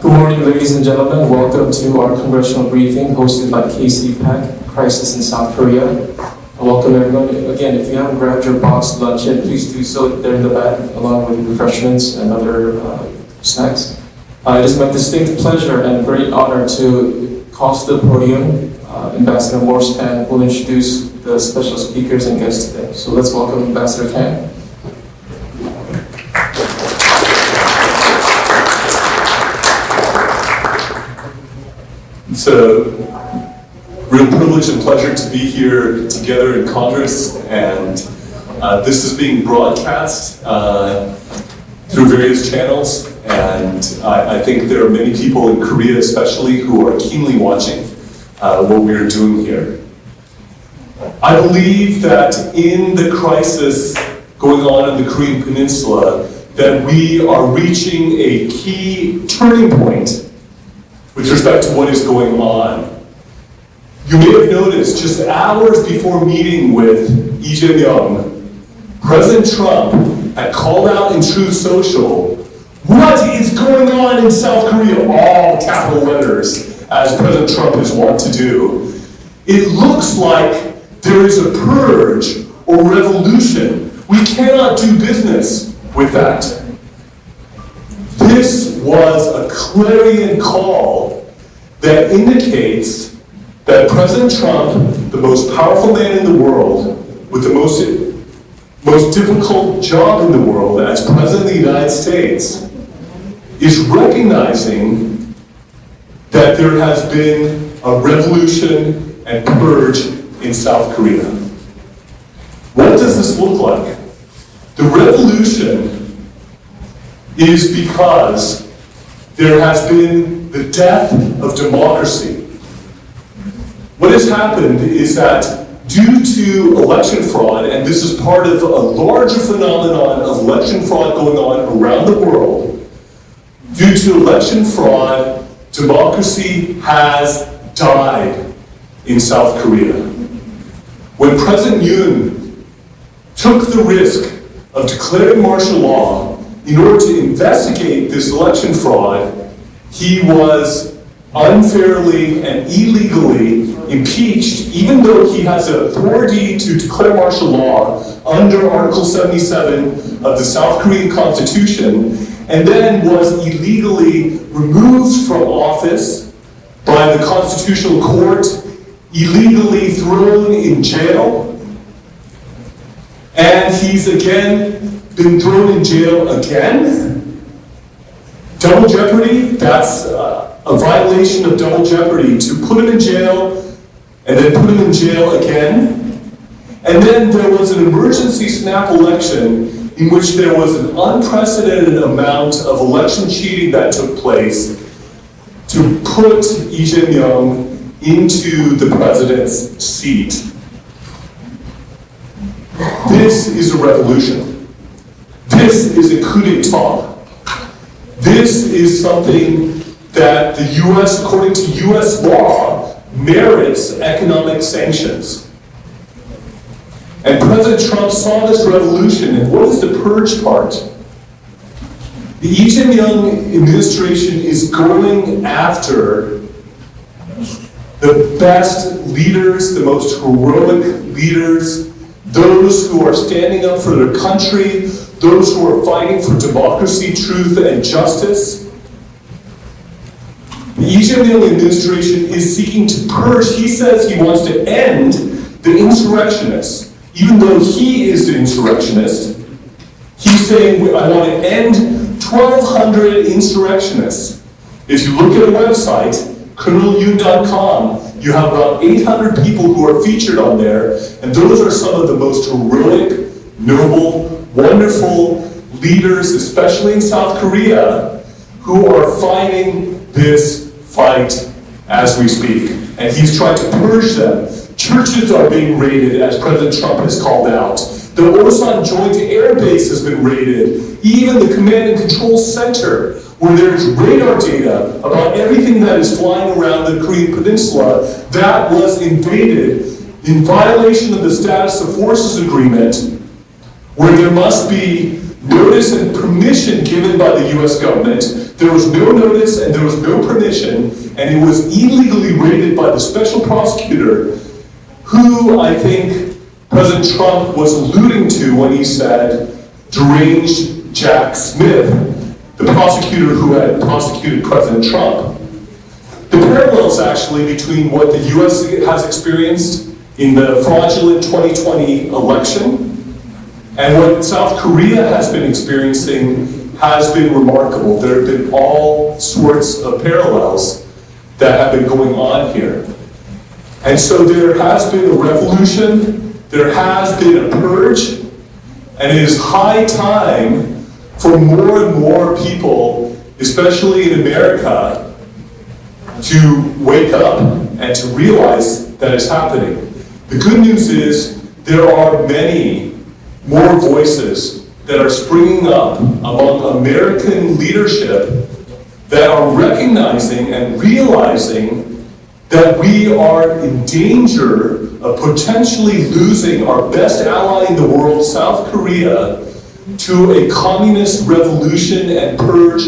Good morning, ladies and gentlemen. Welcome to our congressional briefing hosted by KCPAC, Crisis in South Korea. Welcome everyone. Again, if you haven't grabbed your boxed lunch yet, please do so there in the back, along with refreshments and other snacks. It is my distinct pleasure and great honor to call to the podium Ambassador Morris Kang, who will introduce the special speakers and guests today. So let's welcome Ambassador Kang. It's a real privilege and pleasure to be here together in Congress, and this is being broadcast through various channels, and I think there are many people in Korea especially who are keenly watching what we are doing here. I believe that in the crisis going on in the Korean Peninsula, that we are reaching a key turning point with respect to what is going on. You may have noticed just hours before meeting with Lee Jae-myung, President Trump had called out in Truth Social, "What is going on in South Korea?" All capital letters, as President Trump is wont to do. It looks like there is a purge or revolution. We cannot do business with that. This was a clarion call that indicates that President Trump, the most powerful man in the world, with the most difficult job in the world as President of the United States, is recognizing that there has been a revolution and purge in South Korea. What does this look like? The revolution is because there has been the death of democracy. What has happened is that due to election fraud, and this is part of a larger phenomenon of election fraud going on around the world, due to election fraud, democracy has died in South Korea. When President Yoon took the risk of declaring martial law in order to investigate this election fraud, he was unfairly and illegally impeached, even though he has the authority to declare martial law under Article 77 of the South Korean Constitution, and then was illegally removed from office by the Constitutional Court, illegally thrown in jail, and he's again been thrown in jail again. Double jeopardy, that's a violation of double jeopardy, to put him in jail and then put him in jail again. And then there was an emergency snap election in which there was an unprecedented amount of election cheating that took place to put Lee Jae-myung into the president's seat. This is a revolution. This is a coup d'etat. This is something that the U.S., according to U.S. law, merits economic sanctions. And President Trump saw this revolution, and what is the purge part? The Lee Jae-myung administration is going after the best leaders, the most heroic leaders, those who are standing up for their country, those who are fighting for democracy, truth, and justice. The Lee Jae-myung administration is seeking to purge. He says he wants to end the insurrectionists. Even though he is the insurrectionist, he's saying, I want to end 1,200 insurrectionists. If you look at a website, colonelyun.com, you have about 800 people who are featured on there, and those are some of the most heroic, noble, wonderful leaders, especially in South Korea, who are fighting this fight as we speak. And he's trying to purge them. Churches are being raided, as President Trump has called out. The Osan Joint Air Base has been raided. Even the Command and Control Center, where there's radar data about everything that is flying around the Korean Peninsula, that was invaded in violation of the Status of Forces Agreement, where there must be notice and permission given by the US government. There was no notice and there was no permission, and it was illegally raided by the special prosecutor, who I think President Trump was alluding to when he said deranged Jack Smith, the prosecutor who had prosecuted President Trump. The parallels actually between what the US has experienced in the fraudulent 2020 election and what South Korea has been experiencing has been remarkable. There have been all sorts of parallels that have been going on here. And so there has been a revolution, there has been a purge, and it is high time for more and more people, especially in America, to wake up and to realize that it's happening. The good news is there are many more voices that are springing up among American leadership that are recognizing and realizing that we are in danger of potentially losing our best ally in the world, South Korea, to a communist revolution and purge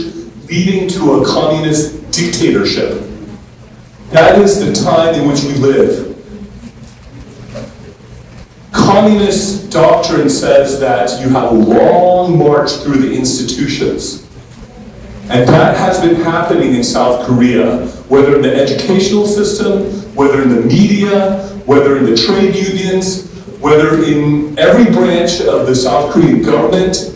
leading to a communist dictatorship. That is the time in which we live. Communist doctrine says that you have a long march through the institutions. And that has been happening in South Korea, whether in the educational system, whether in the media, whether in the trade unions, whether in every branch of the South Korean government,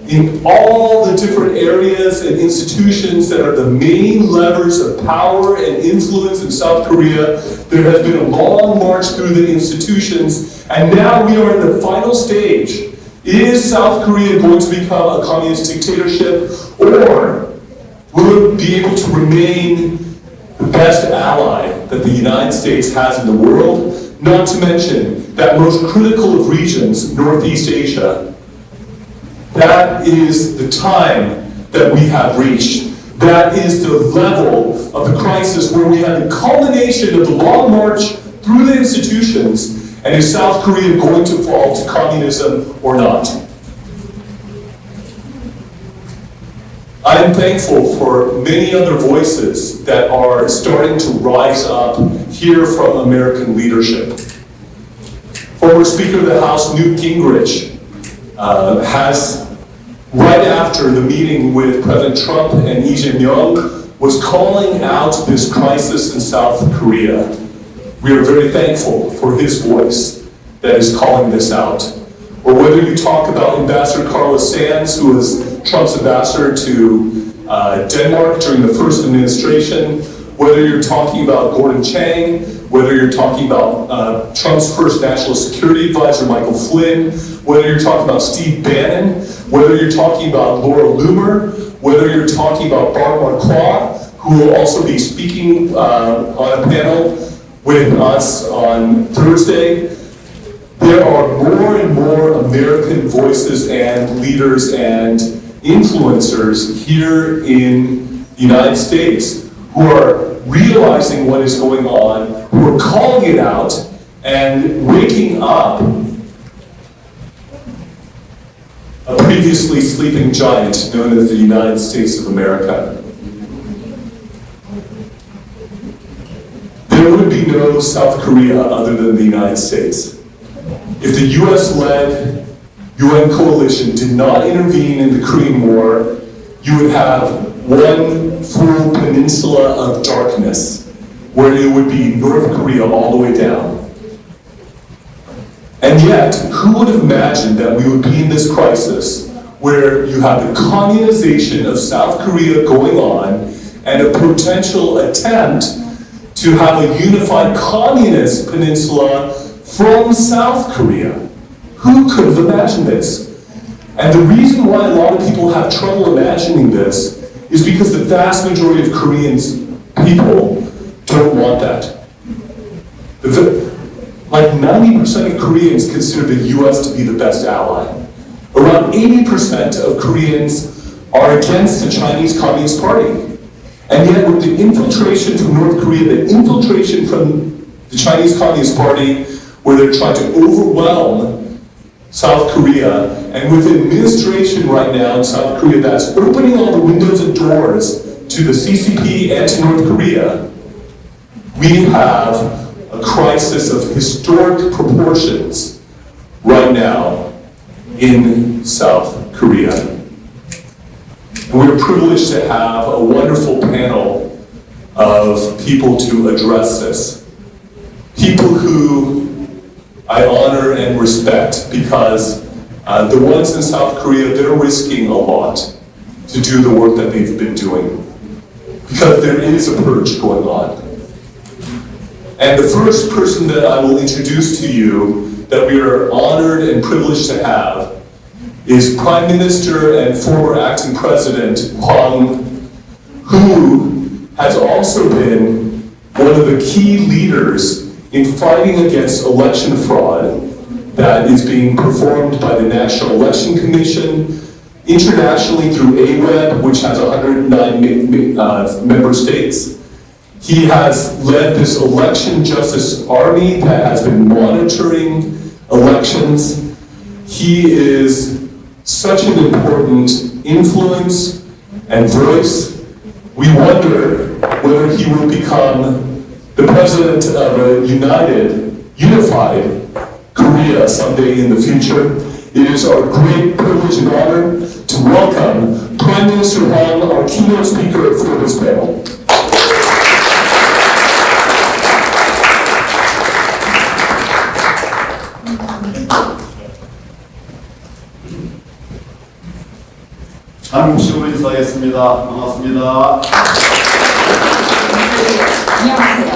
in all the different areas and institutions that are the main levers of power and influence in South Korea. There has been a long march through the institutions, and now we are in the final stage. Is South Korea going to become a communist dictatorship, or will it be able to remain the best ally that the United States has in the world? Not to mention that most critical of regions, Northeast Asia. That is the time that we have reached. That is the level of the crisis where we have the culmination of the long march through the institutions, and is South Korea going to fall to communism or not? I am thankful for many other voices that are starting to rise up here from American leadership. Former Speaker of the House Newt Gingrich has, right after the meeting with President Trump and Lee Jae-myung, was calling out this crisis in South Korea. We are very thankful for his voice that is calling this out. Or whether you talk about Ambassador Carlos Sands, who was Trump's ambassador to Denmark during the first administration, whether you're talking about Gordon Chang, whether you're talking about Trump's first national security advisor, Michael Flynn, whether you're talking about Steve Bannon, whether you're talking about Laura Loomer, whether you're talking about Barbara Marquardt, who will also be speaking on a panel with us on Thursday. There are more and more American voices and leaders and influencers here in the United States who are realizing what is going on, who are calling it out and waking up a previously sleeping giant known as the United States of America. There would be no South Korea other than the United States. If the US-led UN coalition did not intervene in the Korean War, you would have one full peninsula of darkness, where it would be North Korea all the way down. And yet, who would have imagined that we would be in this crisis where you have the communization of South Korea going on and a potential attempt to have a unified communist peninsula from South Korea? Who could have imagined this? And the reason why a lot of people have trouble imagining this is because the vast majority of Koreans, people, don't want that. Like 90% of Koreans consider the US to be the best ally. Around 80% of Koreans are against the Chinese Communist Party. And yet with the infiltration from North Korea, the infiltration from the Chinese Communist Party, where they're trying to overwhelm South Korea, and with an administration right now in South Korea that's opening all the windows and doors to the CCP and to North Korea, we have a crisis of historic proportions right now in South Korea. And we're privileged to have a wonderful panel of people to address this. People who I honor and respect because the ones in South Korea, they're risking a lot to do the work that they've been doing because there is a purge going on. And the first person that I will introduce to you that we are honored and privileged to have is Prime Minister and former Acting President Hwang, who has also been one of the key leaders in fighting against election fraud that is being performed by the National Election Commission, internationally through AWEB, which has 109 member states. He has led this election justice army that has been monitoring elections. He is such an important influence and voice. We wonder whether he will become the president of a unified Korea someday in the future. It is our great privilege and honor to welcome Prime Minister Hwang, our keynote speaker for this panel. 한국식으로 인사하겠습니다. 반갑습니다. 안녕하세요.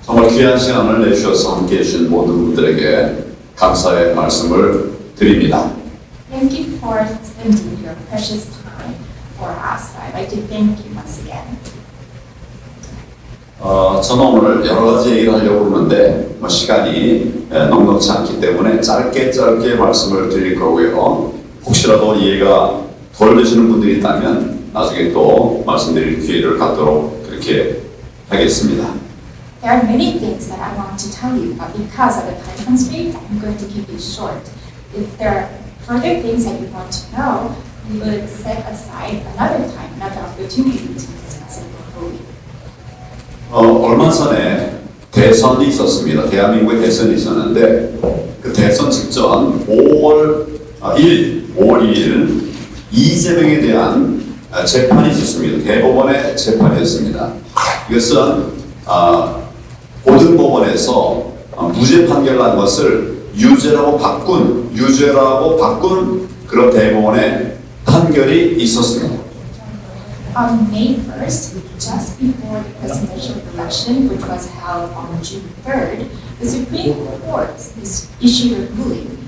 정말 귀한 시간을 내주셔서 함께해 주신 모든 분들에게 감사의 말씀을 드립니다. Thank you for spending your precious time for us. I'd like to thank you once again. 저는 오늘 여러 가지 얘기를 하려고 하는데 시간이 넉넉지 않기 때문에 짧게 말씀을 드릴 거고요. 혹시라도 이해가 덜 되시는 분들이 있다면 나중에 또 말씀드릴 기회를 갖도록 그렇게 하겠습니다. There are many things that I want to tell you, but because of the time constraint, I'm going to keep it short. If there are further things that you want to know, we would set aside another time, another opportunity to discuss it more fully. 얼마 전에 대선이 있었습니다. 대한민국에 대선이 있었는데 그 대선 직전 5월 1일 이재명에 대한 재판이 있었습니다. 대법원의 재판이었습니다. 이것은 고등법원에서 무죄 판결을 한 것을 유죄라고 바꾼 그런 대법원의 판결이 있었습니다. On May 1st, just before the presidential election, which was held on June 3rd, the Supreme Court issued a ruling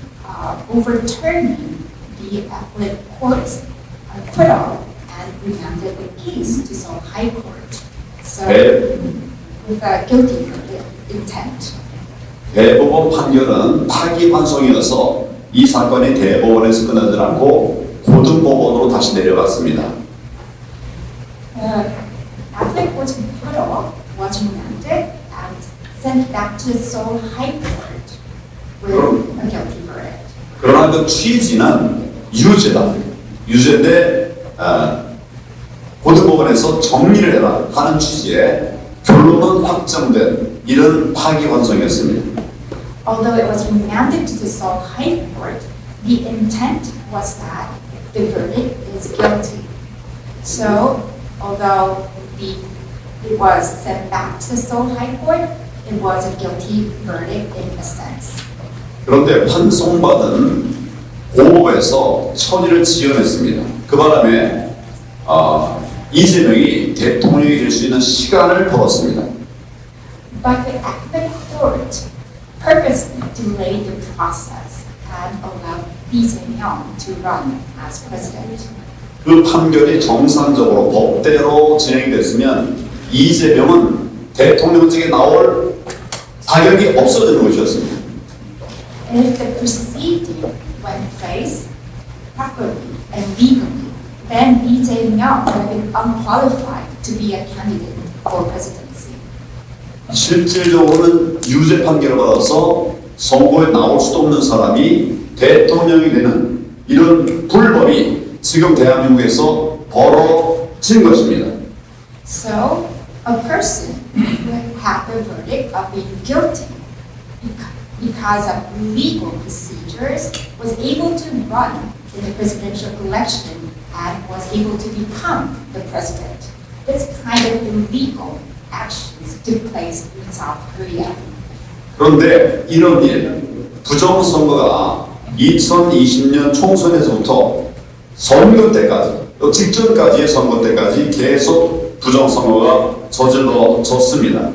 overturning the appellate court's acquittal and remanded the case to Seoul High Court. So, with a guilty verdict intent. 대법원 판결은 파기환송이어서 이 사건이 대법원에서 끝나지 않고 고등법원으로 다시 내려갔습니다. Appellate court's acquittal was remanded and sent back to the Seoul High Court with a guilty verdict. 그러나 그 취지는 유죄다. 유죄인데 고등법원에서 정리를 해라 하는 취지의 결론은 확정된 이런 파기환송이었습니다. Although it was remanded to the Seoul High Court, the intent was that the verdict is guilty. So, although it was sent back to the Seoul High Court, it was a guilty verdict in a sense. 그런데 환송받은 고법에서 처리를 지연했습니다. 그 바람에 이재명이 대통령이 될 수 있는 시간을 벌었습니다. But the appellate court purposely delayed the process and allowed Lee Jae-myung to run as president. 그 판결이 정상적으로 법대로 진행됐으면 이재명은 대통령직에 나올 자격이 없어지는 것이었습니다. And if the proceeding went place properly and legally, then Lee Jae-myung would have been unqualified to be a candidate for presidency. 실질적으로는 유죄 판결을 받아서 선거에 나올 수도 없는 사람이 대통령이 되는 이런 불법이 지금 대한민국에서 벌어진 것입니다. So, a person who had the verdict of being guilty because of legal procedures was able to run in the presidential election and was able to become the president. This kind of illegal actions took place in South Korea. 그런데 이런 일, 부정선거가 2020년 총선에서부터 선거 때까지, 또 직전까지의 선거 때까지 계속 부정선거가 저질러졌습니다.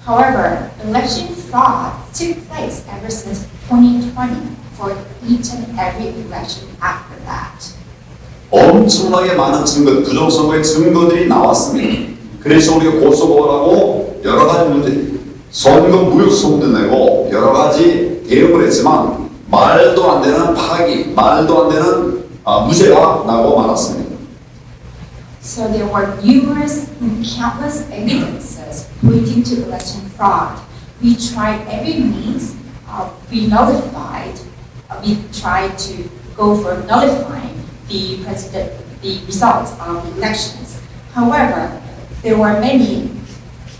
However, election fraud took place ever since 2020 for each and every election after that. 엄청나게 많은 증거, 부정선거의 증거들이 나왔습니다. 그래서 우리가 고소고발하고 여러 가지 문제, 선거 무효성도 내고 여러 가지 대응을 했지만 말도 안 되는 파기, 말도 안 되는 무죄가 나고 말았습니다. So there were numerous and countless evidences pointing to election fraud. We tried every means, we tried to go for nullifying the results of the elections. However, there were many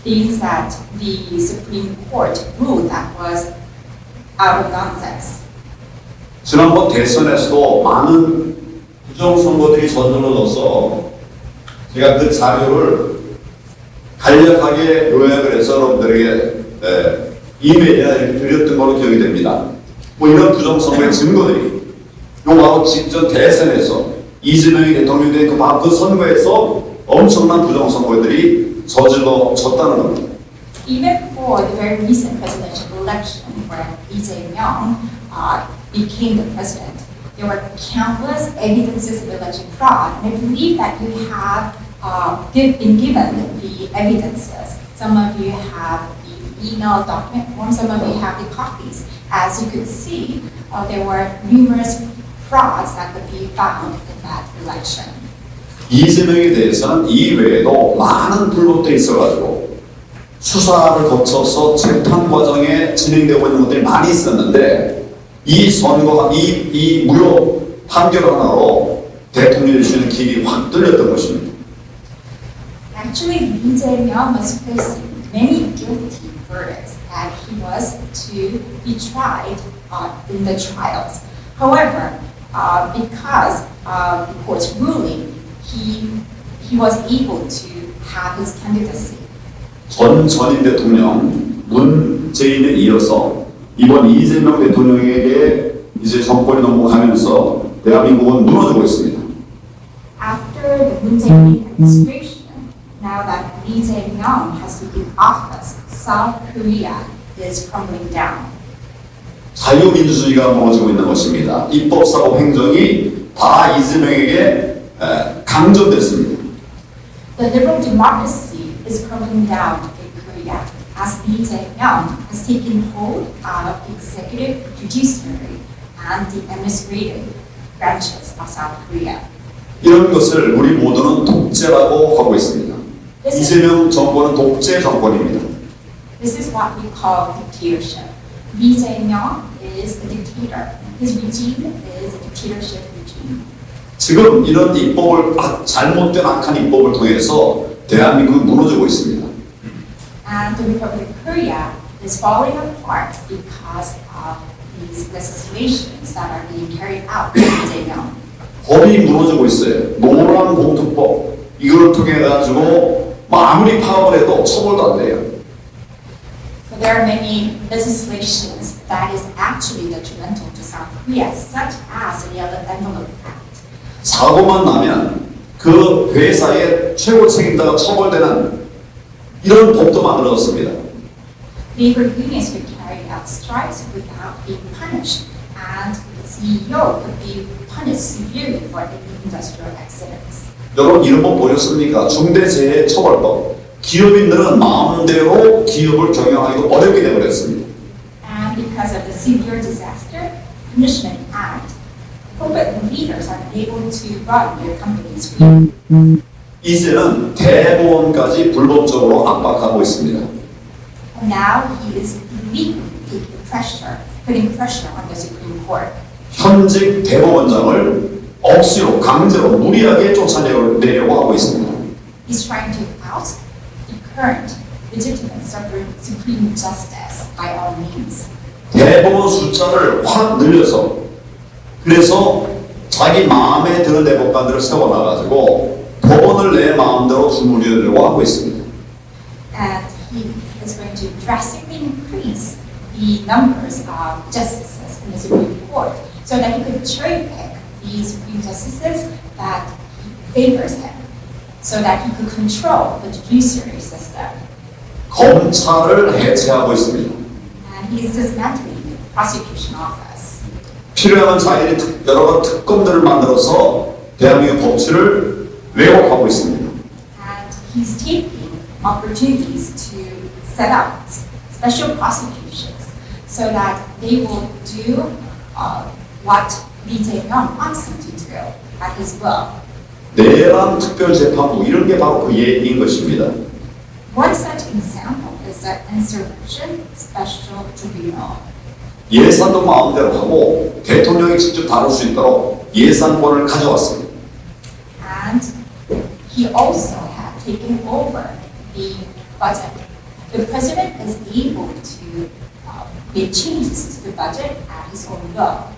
things that the Supreme Court ruled that was out of nonsense. 지난번 대선에서도 많은 부정선거들이 저질러져서 제가 그 자료를 간략하게 요약을 해서 여러분들에게 이메일이나 이렇게 드렸던 걸로 기억이 됩니다. 뭐 이런 부정선거의 증거들이 요 바로 직전 대선에서 이재명이 대통령이 된 그 선거에서 엄청난 부정선거들이 저질러졌다는 겁니다. Even for the very recent presidential election where Lee Jae-myung became the president, there were countless evidences of election fraud, and I believe that you have been given the evidences. Some of you have the email document form, some of you have the copies. As you could see, there were numerous frauds that could be found in that election. 이재명에 대해서는 이 외에도 많은 불법들이 있어가지고 수사를 거쳐서 재판 과정에 진행되고 있는 것들이 많이 있었는데 이 선거가 이 무효 판결 하나로 대통령이 주는 길이 확 뚫렸던 것입니다. Actually, Lee Jae-myung was facing many guilty verdicts and he was to be tried in the trials. However, because of the court's ruling, he was able to have his candidacy. 전임 대통령 문재인에 이어서 이번 이재명 대통령에게 이제 정권이 넘어가면서 대한민국은 무너지고 있습니다. After the Moon Jae-in administration, now that Lee Jae-myung has taken office, South Korea is crumbling down. 자유민주주의가 무너지고 있는 것입니다. 입법사법 행정이 다 이재명에게 강점됐습니다. The liberal democracy is crumbling down in Korea as Lee Jae-myung has taken hold of the executive, judiciary, and the administrative branches of South Korea. 이런 것을 우리 모두는 독재라고 하고 있습니다. 이재명 정권은 독재 정권입니다. This is what we call dictatorship. Lee Jae-myung is a dictator. His regime is a dictatorship regime. 지금 이런 입법을 잘못된 악한 입법을 통해서 대한민국이 무너지고 있습니다. And the Republic of Korea is falling apart because of these legislations that are being carried out by Lee Jae-myung. 법이 무너지고 있어요. 노란봉투법 이걸 통해 가지고 아무리 파업을 해도 처벌도 안 돼요. So there are many legislations that is actually detrimental to South Korea, such as the Yellow Envelope Act. 사고만 나면 그 회사의 최고 책임자가 처벌되는 이런 법도 만들어졌습니다. Labor unions could carry out strikes without being punished, and the CEO could be punished severely for any industrial accidents. 여러분 이런 법 보셨습니까? 중대재해처벌법. 기업인들은 마음대로 기업을 경영하기도 어렵게 되어버렸습니다. And because of the Severe Disaster Punishment Act, corporate leaders are able to run their companies freely. 이제는 대법원까지 불법적으로 압박하고 있습니다. And now he is illegally putting pressure on the Supreme Court. 현직 대법원장을 억지로 강제로 무리하게 쫓아내려고 하고 있습니다. He's trying to oust the current legitimate Supreme Justice by all means. 대법원 숫자를 확 늘려서 그래서 자기 마음에 드는 대법관들을 세워놔가지고 법원을 내 마음대로 주무르려고 하고 있습니다. And he is going to drastically increase the numbers of justices in the Supreme Court so that he could cherry pick the Supreme Justices that favors him, so that he could control the judiciary system. 검찰을 해체하고 있습니다. And he is dismantling the prosecution office. 필요하면 자기들이 여러 특검들을 만들어서 대한민국 법치를 왜곡하고 있습니다. And he's taking opportunities to set up special prosecutions so that they will do what Lee Jae-myung wants them to do at his will. 내란 특별재판부 이런 게 바로 그 예인 것입니다. One such example is the Insurrection Special Tribunal. 예산도 마음대로 하고 대통령이 직접 다룰 수 있도록 예산권을 가져왔습니다. And he also had taken over the budget. The president is able to make changes to the budget at his own will.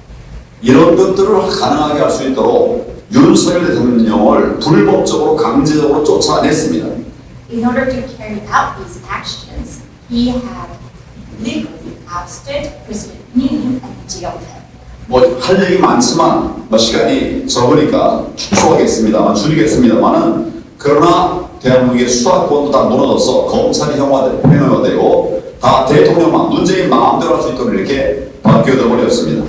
이런 것들을 가능하게 할 수 있도록 윤석열 대통령을 불법적으로 강제적으로 쫓아냈습니다. In order to carry out these actions, he had legally ousted President Yoon and jailed him. 뭐 할 얘기 많지만 시간이 적으니까 축소하겠습니다만 줄이겠습니다만은 그러나 대한민국의 수사권도 다 무너져서 검찰이 평형화되고 다 대통령만 문재인 마음대로 할 수 있도록 이렇게 바뀌어져 버렸습니다.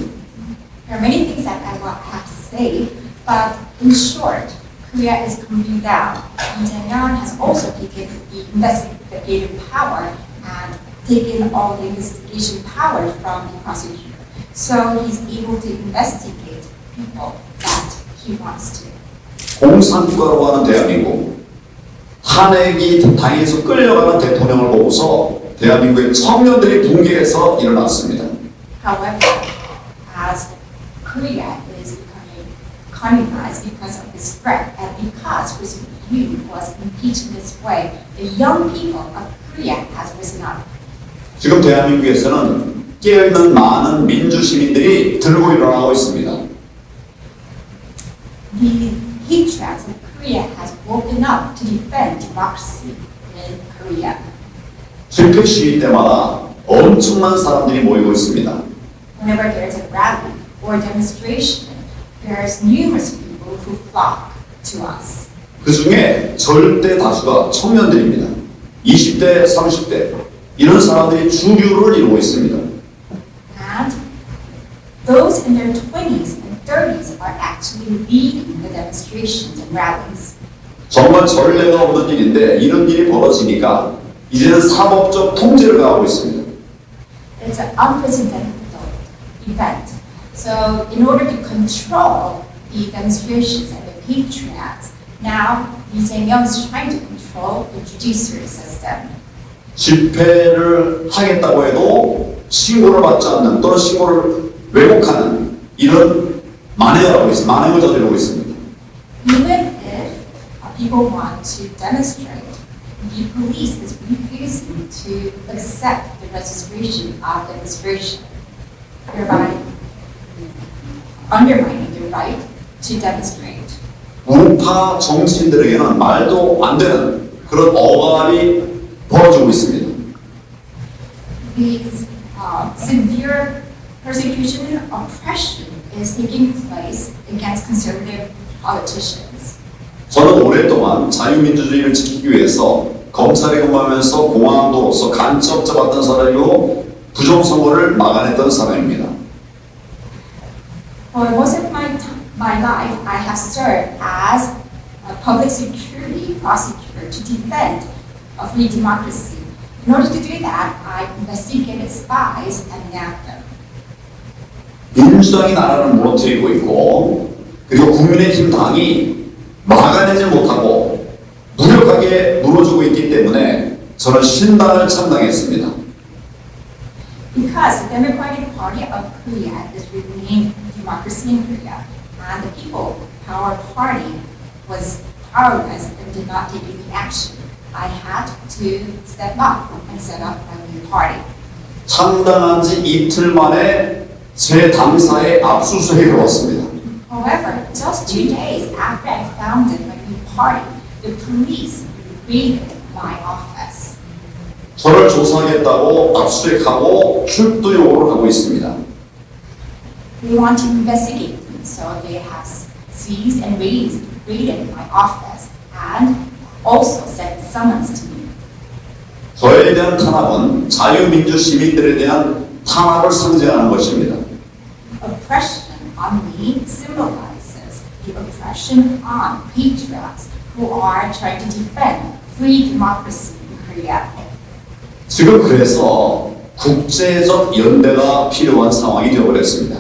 There are many things that I will have to say, but in short, Korea is coming down. Lee Jae-myung has also taken the investigative power and taken all the investigation power from the prosecutor. So he's able to investigate people that he wants to. 공산국가라고 하는 대한민국, 탄핵이 당해서 끌려가는 대통령을 보고서 대한민국의 청년들이 붕괴해서 일어났습니다. However, as Korea is becoming communized because of this threat and because President Yoon was impeached in this way, the young people of Korea has risen up. 지금 대한민국에서는 깨어있는 많은 민주 시민들이 들고 일어나고 있습니다. The patriots of Korea has woken up to defend democracy in Korea. 집회 시위 때마다 엄청난 사람들이 모이고 있습니다. Whenever there's a rally or demonstration, there's numerous people who flock to us. 그 중에 절대 다수가 청년들입니다. 20대, 30대 이런 사람들이 주류를 이루고 있습니다. And those in their 20s and 30s are actually leading the demonstrations and rallies. 정말 전례가 없는 일인데 이런 일이 벌어지니까 이제는 사법적 통제를 가하고 있습니다. It's an unprecedented event. So in order to control the demonstrations and the patriots, now Lee Jae-myung is trying to control the judiciary system. 집회를 하겠다고 해도 신고를 받지 않는 또는 신고를 왜곡하는 이런 만행을 저지르고 있습니다. Even if people want to demonstrate, the police is refusing to accept the registration of demonstration, thereby undermining their right to demonstrate. 우파 정치인들에게는 말도 안 되는 그런 억압이 벌어지고 있습니다. These severe persecution and oppression is taking place against conservative politicians. 저는 오랫동안 자유민주주의를 지키기 위해서 검찰에 근무하면서 공안도로서 간첩 잡았던 사람이고 부정선거를 막아냈던 사람입니다. For most of my life, I have served as a public security prosecutor to defend a free democracy. In order to do that, I investigated spies and nabbed them. 민주당이 나라를 무너뜨리고 있고 그리고 국민의힘 당이 막아내지 못하고 무력하게 무너지고 있기 때문에 저는 신당을 창당했습니다. Because the Democratic Party of Korea is renamed Democracy in Korea, and the People Power Party was powerless and did not take any action, I had to step up and set up a new party. 창당한 지 이틀 만에 제 당사에 압수수색이 왔습니다. However, just 2 days after I founded my new party, the police raided my office. 저를 조사하겠다고 압수수색하고 출두 요구를 하고 있습니다. They want to investigate me, so they have seized and raided my office and also sent summons to me. 저에 대한 탄압은 자유민주 시민들에 대한 탄압을 상징하는 것입니다. Oppression on me symbolizes the oppression on patriots who are trying to defend free democracy in Korea. 지금 그래서 국제적 연대가 필요한 상황이 되어버렸습니다.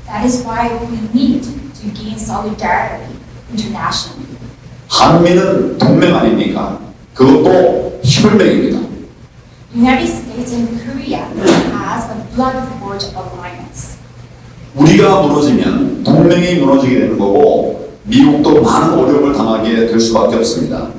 That is why we need to gain solidarity internationally. 한미는 동맹 아닙니까? 그것도 혈맹입니다. United States and Korea has a blood-forged alliance. 우리가 무너지면 동맹이 무너지게 되는 거고 미국도 많은 어려움을 당하게 될 수밖에 없습니다.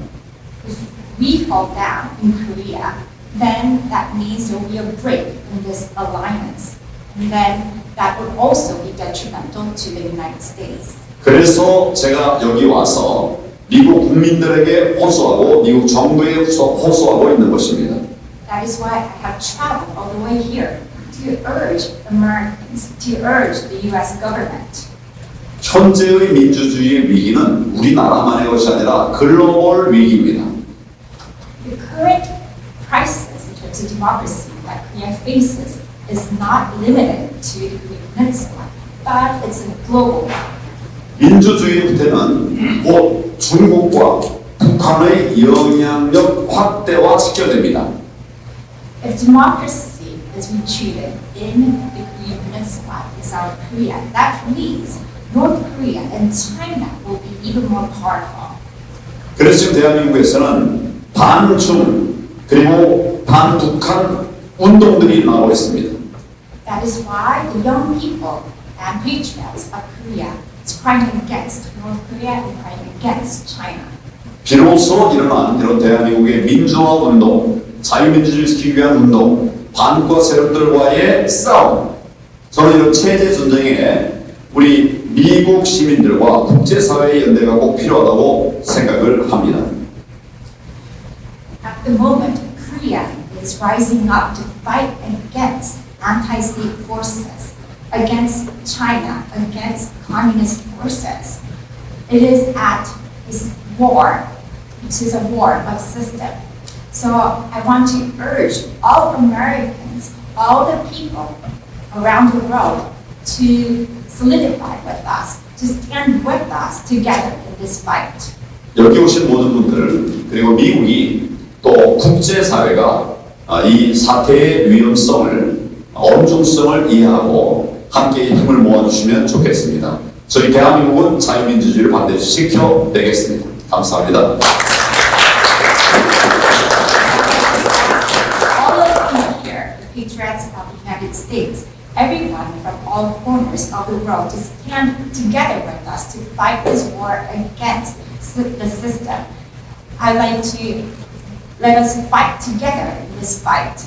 If we fall down in Korea, then that means there will be a break in this alliance. And then that would also be detrimental to the United States. 그래서 제가 여기 와서 미국 국민들에게 호소하고 미국 정부에 호소하고 있는 것입니다. That is why I have traveled all the way here to urge Americans, to urge the U.S. government. 현재의 민주주의의 위기는 우리나라만의 것이 아니라 글로벌 위기입니다. The current crisis in terms of democracy that Korea faces is not limited to the Korean Peninsula, but it's a global one. 민주주의의 후퇴는 곧 중국과 북한의 영향력 확대와 직결됩니다. If democracy is retreated in the Korean Peninsula, in South Korea, that means North Korea and China will be even more powerful. 그래서 지금 대한민국에서는 반중 그리고 반북한 운동들이 나오고 있습니다. That is why the young people and patriots of Korea is crying against North Korea and crying against China. 비로소 일어난 이런 대한민국의 민주화 운동, 자유민주주의를 지키기 위한 운동, 반과 세력들과의 싸움. 저는 이런 체제 전쟁에 우리 미국 시민들과 국제사회의 연대가 꼭 필요하다고 생각을 합니다. At the moment, Korea is rising up to fight against anti-state forces, against China, against communist forces. It is at this war, which is a war of system. So I want to urge all Americans, all the people around the world to solidify with us, to stand with us together in this fight. 여기 오신 모든 분들 그리고 미국이 또 국제사회가 이 사태의 위험성을 엄중성을 이해하고 함께 힘을 모아주시면 좋겠습니다. 저희 대한민국은 자유민주주의를 반드시 지켜내겠습니다. 감사합니다. All of you here, the patriots of the United States, everyone from all corners of the world to stand together with us to fight this war against the system. I'd like to let us fight together in this fight.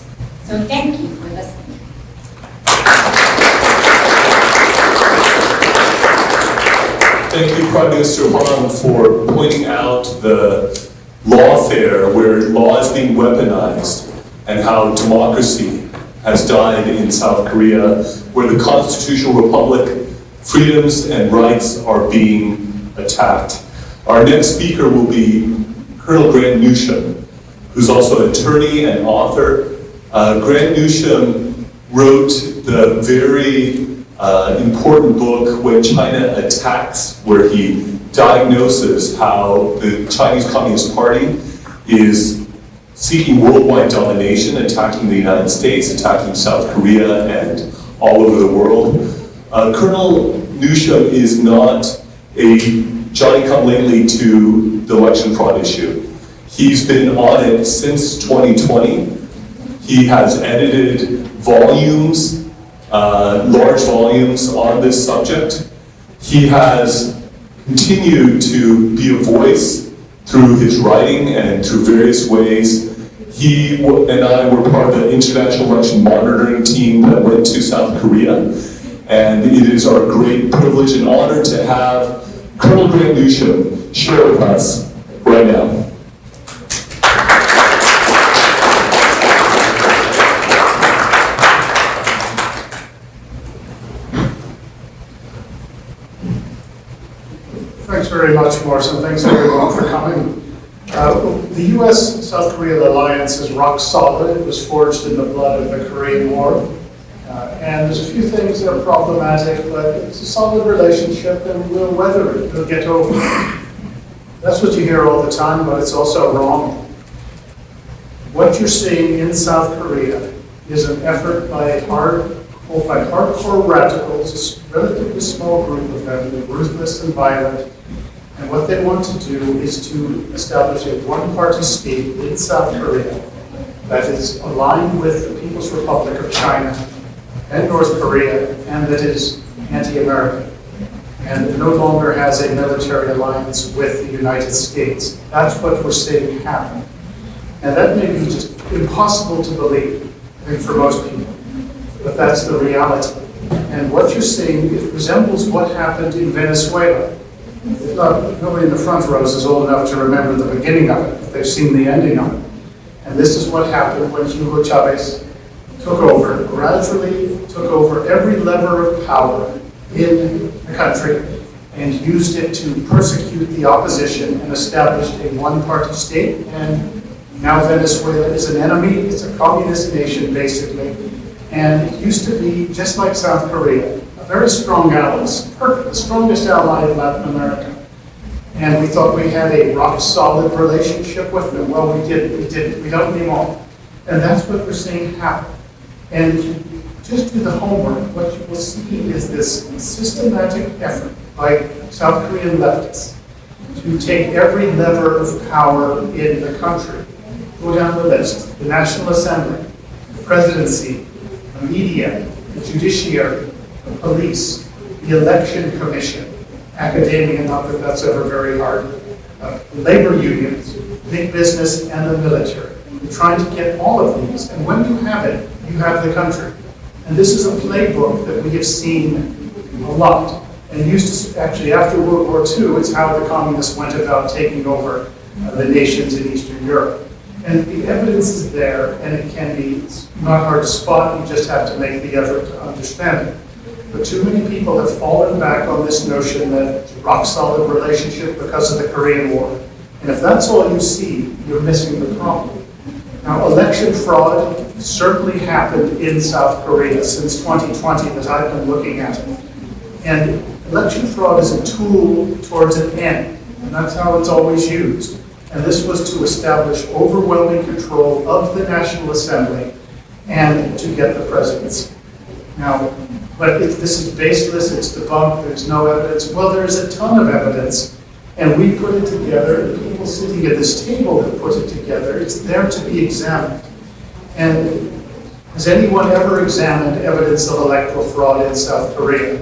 So thank you for listening. Thank you, Prime Minister Hwang, for pointing out the lawfare where law is being weaponized and how democracy has died in South Korea, where the constitutional republic, freedoms and rights are being attacked. Our next speaker will be Colonel Grant Newsham, who's also an attorney and author. Grant Newsham wrote the very important book, When China Attacks, where he diagnoses how the Chinese Communist Party is seeking worldwide domination, attacking the United States, attacking South Korea, and all over the world. Colonel Newsham is not a Johnny-come-lately to the election fraud issue. He's been on it since 2020. He has edited volumes, large volumes on this subject. He has continued to be a voice through his writing and through various ways. He and I were part of the international election monitoring team that went to South Korea. And it is our great privilege and honor to have Colonel Grant Newsham share with us right now. Thanks very much, Morrison. Thanks everyone for coming. The U.S.-South Korea alliance is rock solid. It was forged in the blood of the Korean War. And there's a few things that are problematic, but it's a solid relationship and we'll weather it. We'll get over it. That's what you hear all the time, but it's also wrong. What you're seeing in South Korea is an effort by hardcore radicals, a relatively small group of them, they're ruthless and violent. And what they want to do is to establish a one-party state in South Korea that is aligned with the People's Republic of China and North Korea, and that is anti-American, and it no longer has a military alliance with the United States. That's what we're seeing happen. And that may be just impossible to believe, I think, for most people, but that's the reality. And what you're seeing, it resembles what happened in Venezuela. Nobody in the front rows is old enough to remember the beginning of it, but they've seen the ending of it. And this is what happened when Hugo Chavez took over, gradually took over every lever of power in the country and used it to persecute the opposition and established a one-party state. And now Venezuela is an enemy. It's a communist nation, basically. And it used to be, just like South Korea, a very strong ally, perfect, the strongest ally in Latin America. And we thought we had a rock-solid relationship with them. Well, we didn't. We don't anymore. And that's what we're seeing happen. And if you just do the homework, what you will see is this systematic effort by South Korean leftists to take every lever of power in the country. Go down the list: the National Assembly, the presidency, the media, the judiciary, the police, the election commission, academia, not that that's ever very hard, labor unions, big business, and the military. We're trying to get all of these, and when you have it, you have the country. And this is a playbook that we have seen a lot. And used to, actually, after World War II, it's how the communists went about taking over the nations in Eastern Europe. And the evidence is there, and it can be not hard to spot, you just have to make the effort to understand it. But too many people have fallen back on this notion that it's a rock-solid relationship because of the Korean War. And if that's all you see, you're missing the problem. Now, election fraud certainly happened in South Korea since 2020 that I've been looking at it. And election fraud is a tool towards an end, and that's how it's always used. And this was to establish overwhelming control of the National Assembly and to get the presidency. Now, but this is baseless, it's debunked, there's no evidence. Well, there's a ton of evidence, and we put it together, the people sitting at this table that put it together, it's there to be examined. And has anyone ever examined evidence of electoral fraud in South Korea?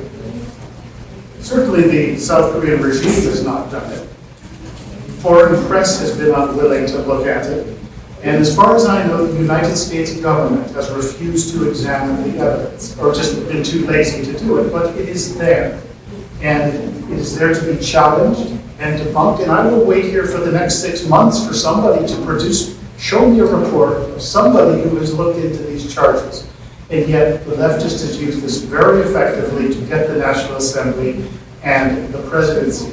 Certainly the South Korean regime has not done it. Foreign press has been unwilling to look at it. And as far as I know, the United States government has refused to examine the evidence, or just been too lazy to do it, but it is there. And it is there to be challenged and debunked, and I will wait here for the next 6 months for somebody to show me a report of somebody who has looked into these charges. And yet the leftist has used this very effectively to get the National Assembly and the presidency.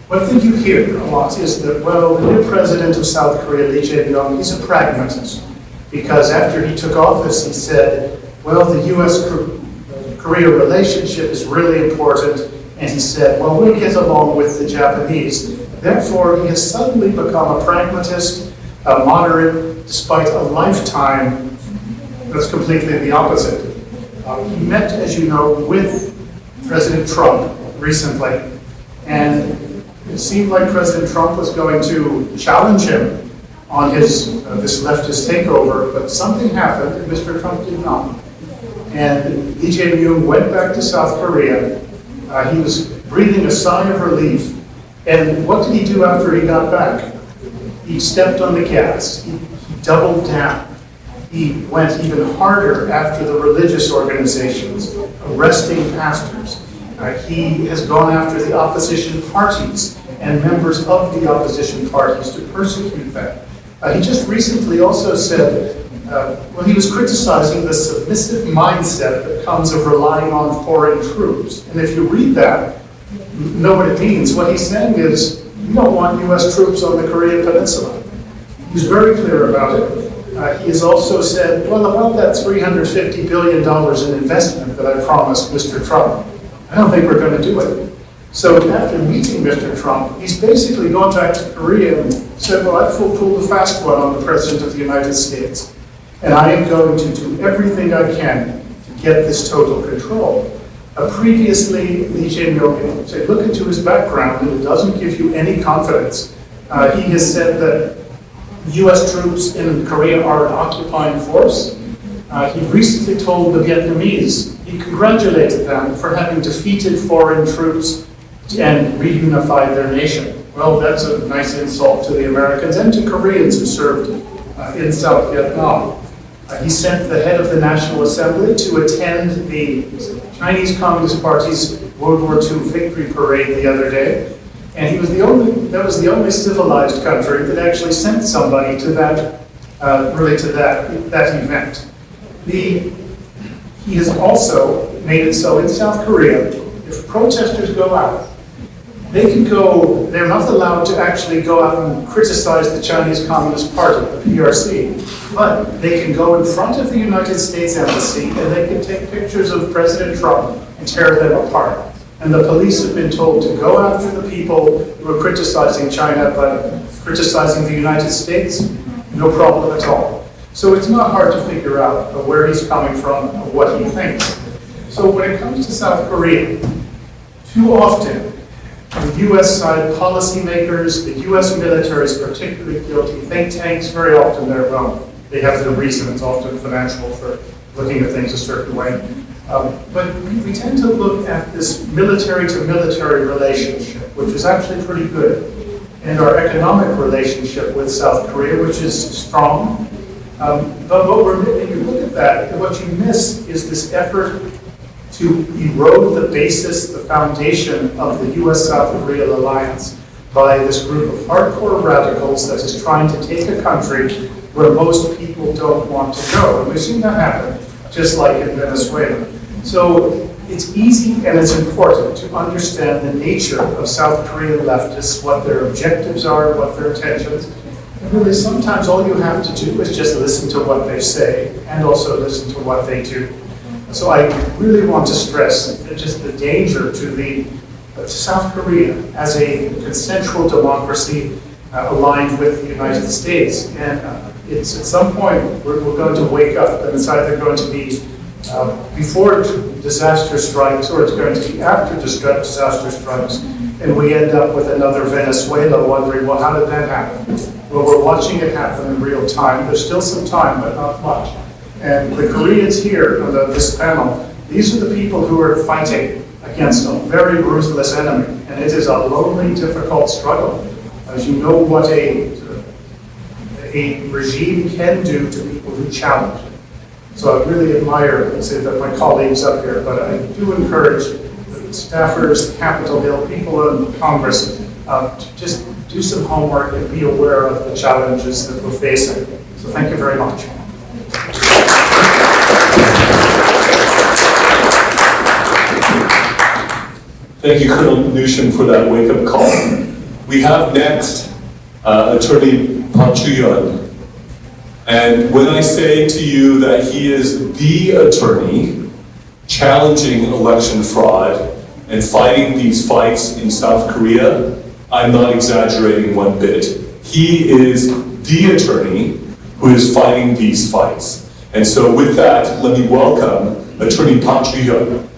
One thing you hear a lot is that, well, the new president of South Korea, Lee Jae-myung, he's a pragmatist. Because after he took office, he said, well, the U.S.-Korea relationship is really important. And he said, well, we'll get along with the Japanese. Therefore, he has suddenly become a pragmatist, a moderate, despite a lifetime that's completely the opposite. He met, as you know, with President Trump recently. And it seemed like President Trump was going to challenge him on his this leftist takeover, but something happened and Mr. Trump did not. And Lee Jae-myung went back to South Korea. He was breathing a sigh of relief. And what did he do after he got back? He stepped on the gas. He doubled down. He went even harder after the religious organizations, arresting pastors. He has gone after the opposition parties and members of the opposition parties to persecute them. He just recently also said, when he was criticizing the submissive mindset that comes of relying on foreign troops. And if you read that, you know what it means. What he's saying is, you don't want US troops on the Korean Peninsula. He's very clear about it. He has also said, well, about that $350 billion in investment that I promised Mr. Trump, I don't think we're going to do it. So after meeting Mr. Trump, he's basically gone back to Korea and said, well, I pulled the fast one on the President of the United States. And I am going to do everything I can to get this total control. Previously, Lee Jae-myung said, look into his background, and it doesn't give you any confidence. He has said that US troops in Korea are an occupying force. He recently told the Vietnamese, he congratulated them for having defeated foreign troops and reunified their nation. Well, that's a nice insult to the Americans and to Koreans who served in South Vietnam. He sent the head of the National Assembly to attend the Chinese Communist Party's World War II victory parade the other day. And he was that was the only civilized country that actually sent somebody to that, that event. He has also made it so in South Korea, if protesters go out, they're not allowed to actually go out and criticize the Chinese Communist Party, the PRC, but they can go in front of the United States Embassy and they can take pictures of President Trump and tear them apart. And the police have been told to go after the people who are criticizing China, but criticizing the United States, no problem at all. So it's not hard to figure out where he's coming from or what he thinks. So when it comes to South Korea, too often, the US side policymakers, the US military is particularly guilty. Think tanks, very often they're wrong. They have their reasons, often financial, for looking at things a certain way. But we tend to look at this military-to-military relationship, which is actually pretty good, and our economic relationship with South Korea, which is strong. But when you look at that, what you miss is this effort to erode the basis, the foundation of the US-South Korea alliance by this group of hardcore radicals that is trying to take a country where most people don't want to go. And we've seen that happen, just like in Venezuela. So it's easy and it's important to understand the nature of South Korean leftists, what their objectives are, what their intentions. And really, sometimes all you have to do is just listen to what they say and also listen to what they do. So I really want to stress just the danger to South Korea as a consensual democracy aligned with the United States. And it's at some point we're going to wake up, and it's either going to be before disaster strikes or it's going to be after disaster strikes, and we end up with another Venezuela wondering, well, how did that happen? Well, we're watching it happen in real time. There's still some time, but not much. And the Koreans here on this panel, these are the people who are fighting against a very ruthless enemy. And it is a lonely, difficult struggle. As you know what a regime can do to people who challenge it. So I really admire, let's say, that my colleagues up here, but I do encourage the staffers, Capitol Hill, people in Congress, to just do some homework and be aware of the challenges that we're facing. So thank you very much. Thank you, Colonel Newsham, for that wake-up call. We have next Attorney Park Chu-yeon. And when I say to you that he is the attorney challenging election fraud and fighting these fights in South Korea, I'm not exaggerating one bit. He is the attorney who is fighting these fights. And so with that, let me welcome Attorney Park Chu-yeon.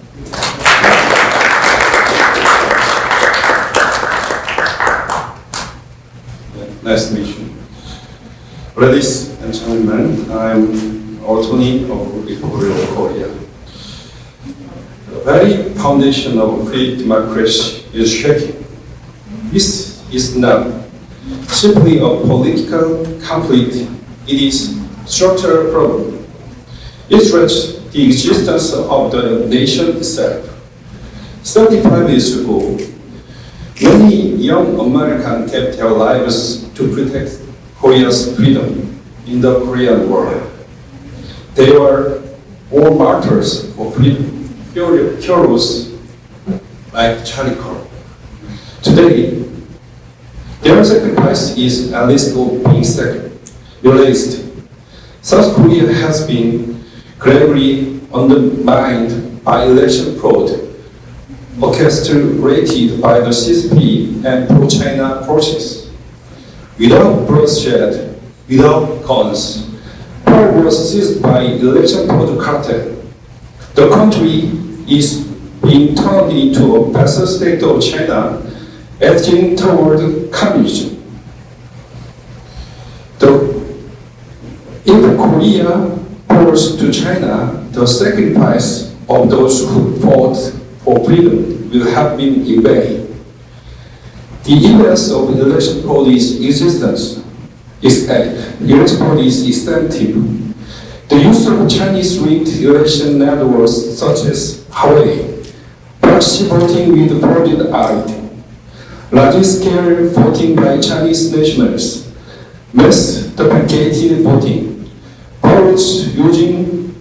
Nice to meet you. Ladies and gentlemen, I'm Tony of Republic of Korea. The very foundation of free democracy is shaking. This is not simply a political conflict, it is a structural problem. It threatens the existence of the nation itself. 35 years ago, many young Americans gave their lives to protect Korea's freedom in the Korean War. They were all martyrs for freedom, heroes like Charlie Kirk. Today, their sacrifice is at least being realized. South Korea has been gravely undermined by election fraud, orchestrated by the CSP and pro-China forces. Without bloodshed, without guns, power was seized by election fraud cartel. The country is being turned into a vassal state of China, edging toward communism. If Korea falls to China, the sacrifice of those who fought for freedom will have been in vain. The events of election fraud is extensive. The use of Chinese rigged election networks such as Huawei, proxy voting with frauded ID, large-scale voting by Chinese nationals, mass duplicated voting, ballots using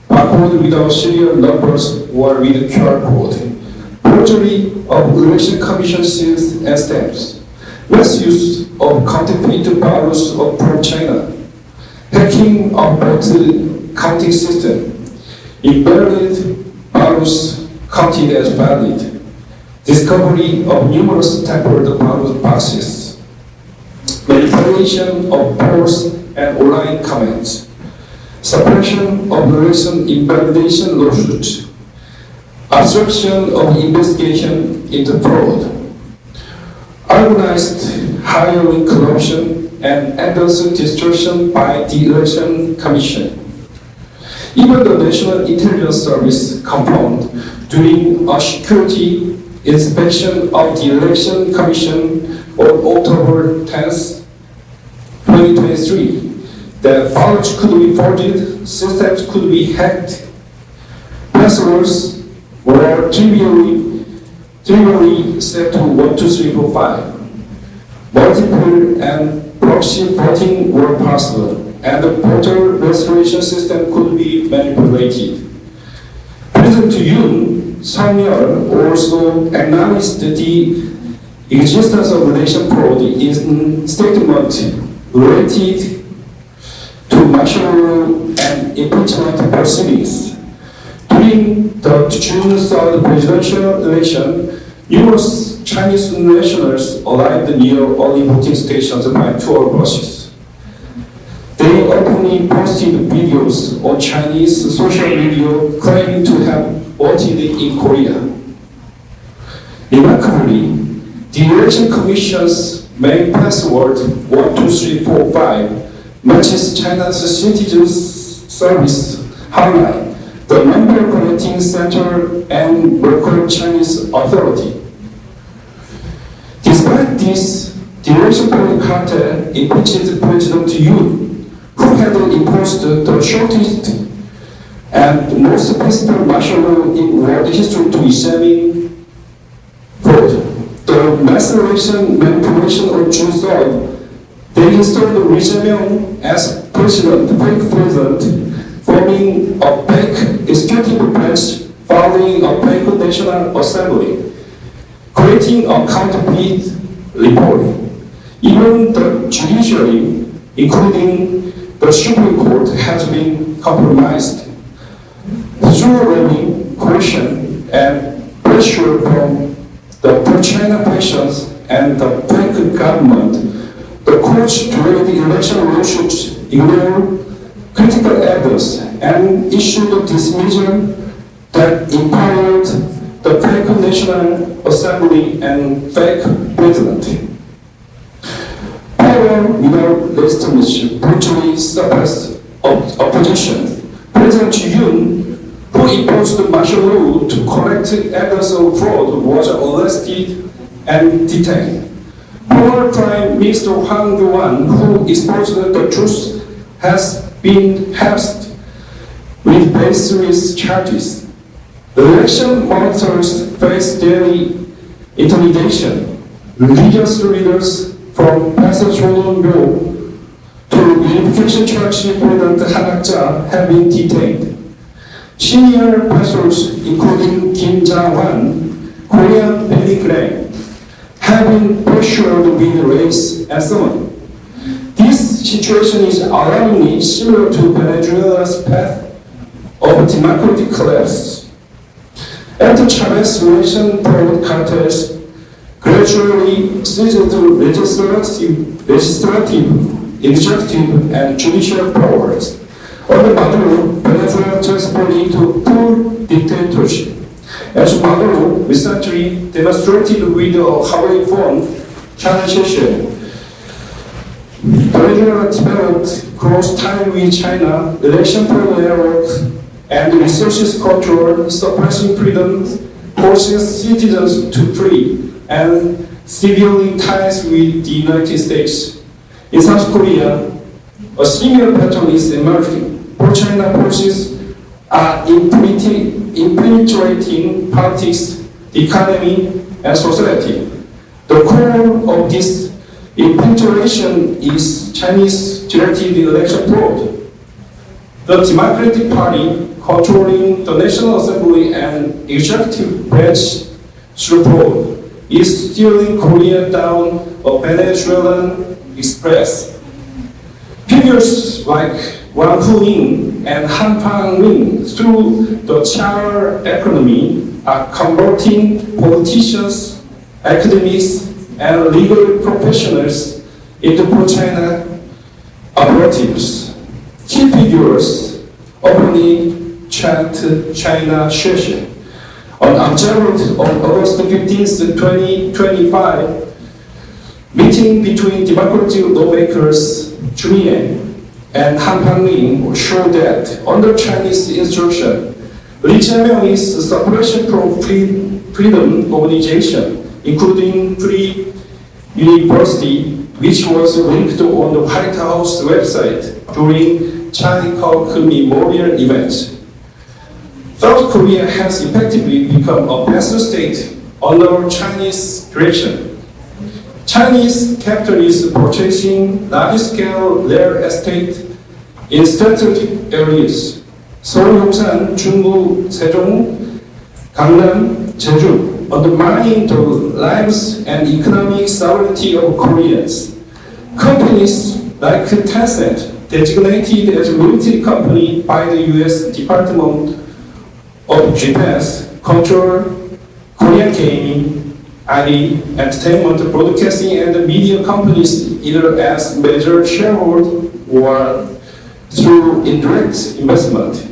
barcode without serial numbers or with QR code, forgery of election commission seals and stamps, mass use of counterfeit ballots from China, hacking of vote counting system, invalid ballots counted as valid, discovery of numerous tampered ballot boxes, manipulation of polls and online comments, suppression of election invalidation lawsuits, obstruction of investigation into fraud, organized hiring corruption, and endless destruction by the Election Commission. Even the National Intelligence Service confirmed during a security inspection of the Election Commission on October 10, 2023, that ballots could be forged, systems could be hacked, passwords were trivially set to 1, 2, 3, 4, 5. Multiple and proxy voting were possible, and the voter registration system could be manipulated. President Yoon Suk-yeol also acknowledged the existence of election fraud in statement related to martial law and impeachment proceedings. During the June 3rd presidential election, numerous Chinese nationals arrived near early voting stations by tour buses. They openly posted videos on Chinese social media claiming to have voted in Korea. Remarkably, the Election Commission's main password 1, 2, 3, 4, 5 matches China's Citizens Service hotline, the number collecting center, and local Chinese authority. Despite this, the election fraud cartel impeached President Yoon, who had imposed the shortest and most peaceful martial law in world history to examine fraud. The mass election manipulation of June 3rd, they installed Lee Jae-myung as fake president, forming a fake executive branch following a fake national assembly, creating a counterfeit report. Even the judiciary, including the Supreme Court, has been compromised. Through lobbying, coercion, and pressure from the pro-China factions and the fake government, the courts delayed the election lawsuits, ignored critical evidence, and issued dismissal that empowered the fake National Assembly and fake president. Power power without legitimacy brutally suppressed opposition. President Yoon, who imposed martial law to correct evidence of fraud, was arrested and detained. Former Prime Minister Hwang, who exposed the truth, has been harassed with very serious charges. The election monitors face daily intimidation. Religious leaders from Pastor Choronbyo to Unification Church President Hanakja have been detained. Senior pastors, including Kim Jang-wan, Korean Belly have been pressured with race and so on. This situation is alarmingly similar to Venezuela's path of democratic collapse. After Chavez's relation toward cartels gradually seized legislative, executive, and judicial powers, under Maduro, Venezuela transformed into full dictatorship. As Maduro recently demonstrated with the Hawaii phone transition, Venezuela developed close ties with China, election fraud network, and resources control, suppressing freedom, forcing citizens to flee, and severing ties with the United States. In South Korea, a similar pattern is emerging. Pro-China forces are infiltrating politics, the economy, and society. The core of this infiltration is Chinese directed election fraud. The Democratic Party, controlling the National Assembly and executive branch through fraud, is steering Korea down a Venezuelan express. Figures like Wang Hu-ing and Han Pang-min through the China economy are converting politicians, academics, and legal professionals into pro-China operatives. Key figures openly chant China session. On August 15, 2025, meeting between democratic lawmakers Chu Mi-ae and Han Pang-min showed that under Chinese instruction, Lee Jae-myung is a suppression from freedom organization, including Free University, which was linked on the White House website during Charlie Kirk Memorial events. South Korea has effectively become a vassal state under Chinese direction. Chinese capital is purchasing large-scale real estate in strategic areas. Seoul, Yongsan, Chungju, Sejong, Gangnam, Jeju, undermining the lives and economic sovereignty of Koreans. Companies like Tencent, designated as a military company by the U.S. Department of Defense, control Korean gaming, ID, entertainment, broadcasting, and media companies either as major shareholder or through indirect investment.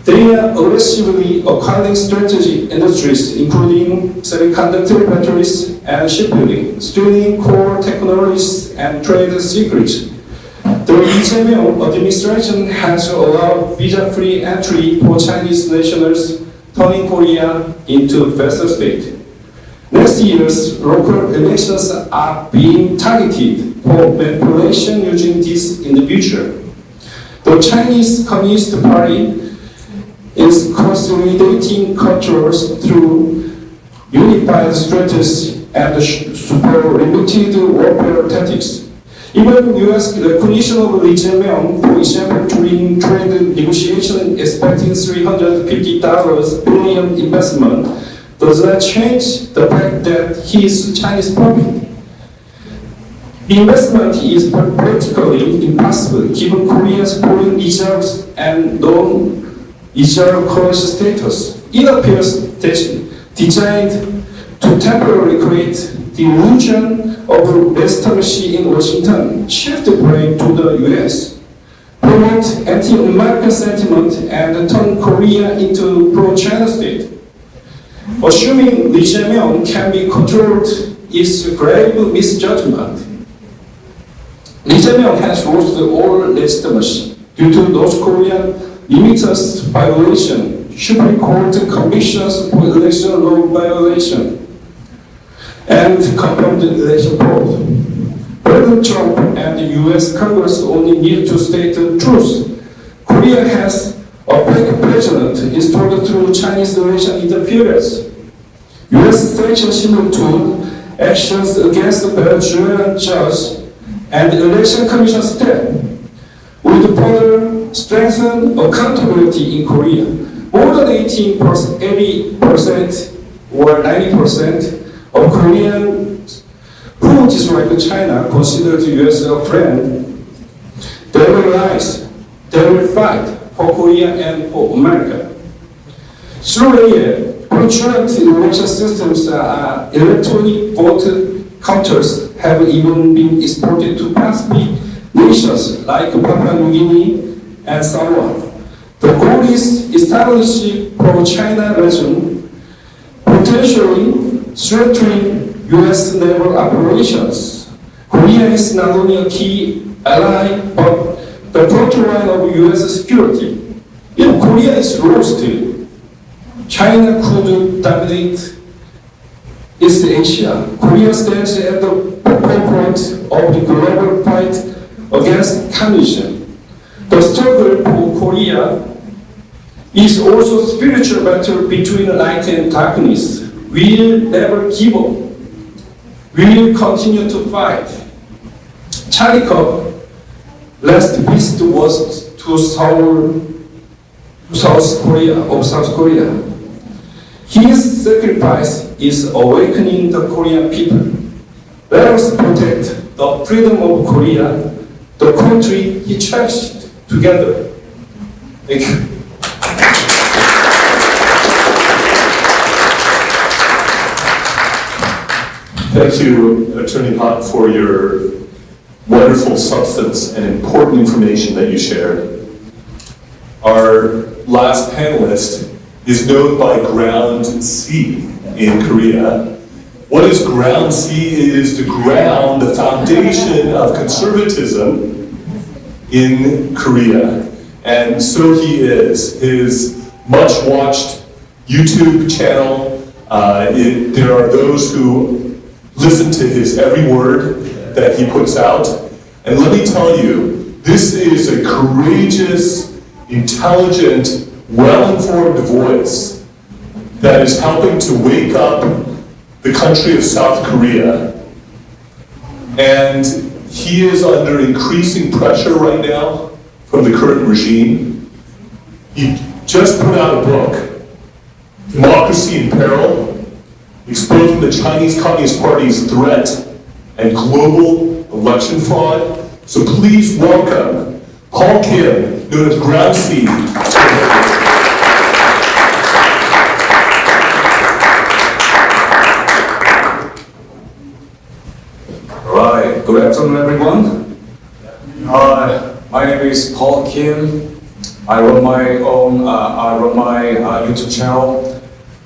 They are aggressively acquiring strategic industries, including semiconductor batteries and shipbuilding, stealing core technologies and trade secrets. The Lee Jae-myung administration has allowed visa-free entry for Chinese nationals, turning Korea into a vassal state. Next year's local elections are being targeted for manipulation using this in the future. The Chinese Communist Party is consolidating controls through unified strategies and super limited warfare tactics. Even U.S. recognition of Lee Jae-myung, for example, during trade negotiation expecting $350 billion investment, does not change the fact that he is Chinese public. The investment is practically impossible given Korea's foreign reserves and non-reserve currency status. It appears designed to temporarily create the illusion of legitimacy in Washington, shift the blame to the U.S., promote anti-American sentiment, and turn Korea into pro-China state. Assuming Lee Jae-myung can be controlled is a grave misjudgment. Lee Jae-myung has lost all legitimacy due to North Korean limitless violation, Supreme Court convictions for election law violation, and confirmed election fraud. President Trump and the US Congress only need to state the truth. Korea has a fake president installed through Chinese election interference. US sanctions similar to actions against the Venezuelan judge and the election commission staff would further strengthen accountability in Korea. More than 80% or 90% of Koreans who dislike China consider the US a friend. They will rise, they will fight for Korea and for America. Slowly, fraudulent election systems and electronic vote counters have even been exported to Pacific nations like Papua New Guinea and Samoa. The goal is establishing pro-China region, potentially threatening U.S. naval operations. Korea is not only a key ally, but the front line of U.S. security. If Korea is lost, China could dominate East Asia. Korea stands at the forefront of the global fight against communism. The struggle for Korea is also a spiritual battle between light and darkness. We will never give up. We will continue to fight. Charlie Kirk last visit was to Seoul, South Korea. His sacrifice is awakening the Korean people. Let us protect the freedom of Korea, the country he cherished, together. Thank you. Thank you, Attorney Hwang, for your wonderful substance and important information that you shared. Our last panelist is known by Ground C in Korea. What is Ground C? It is the ground, the foundation of conservatism in Korea. And so he is. His much-watched YouTube channel, there are those who listen to his every word that he puts out. And let me tell you, this is a courageous, intelligent, well-informed voice that is helping to wake up the country of South Korea. And he is under increasing pressure right now from the current regime. He just put out a book, Democracy in Peril, exposing the Chinese Communist Party's threat and global election fraud. So please welcome Paul Kim, known as Ground C. Right, good afternoon everyone. My name is Paul Kim. I run my YouTube channel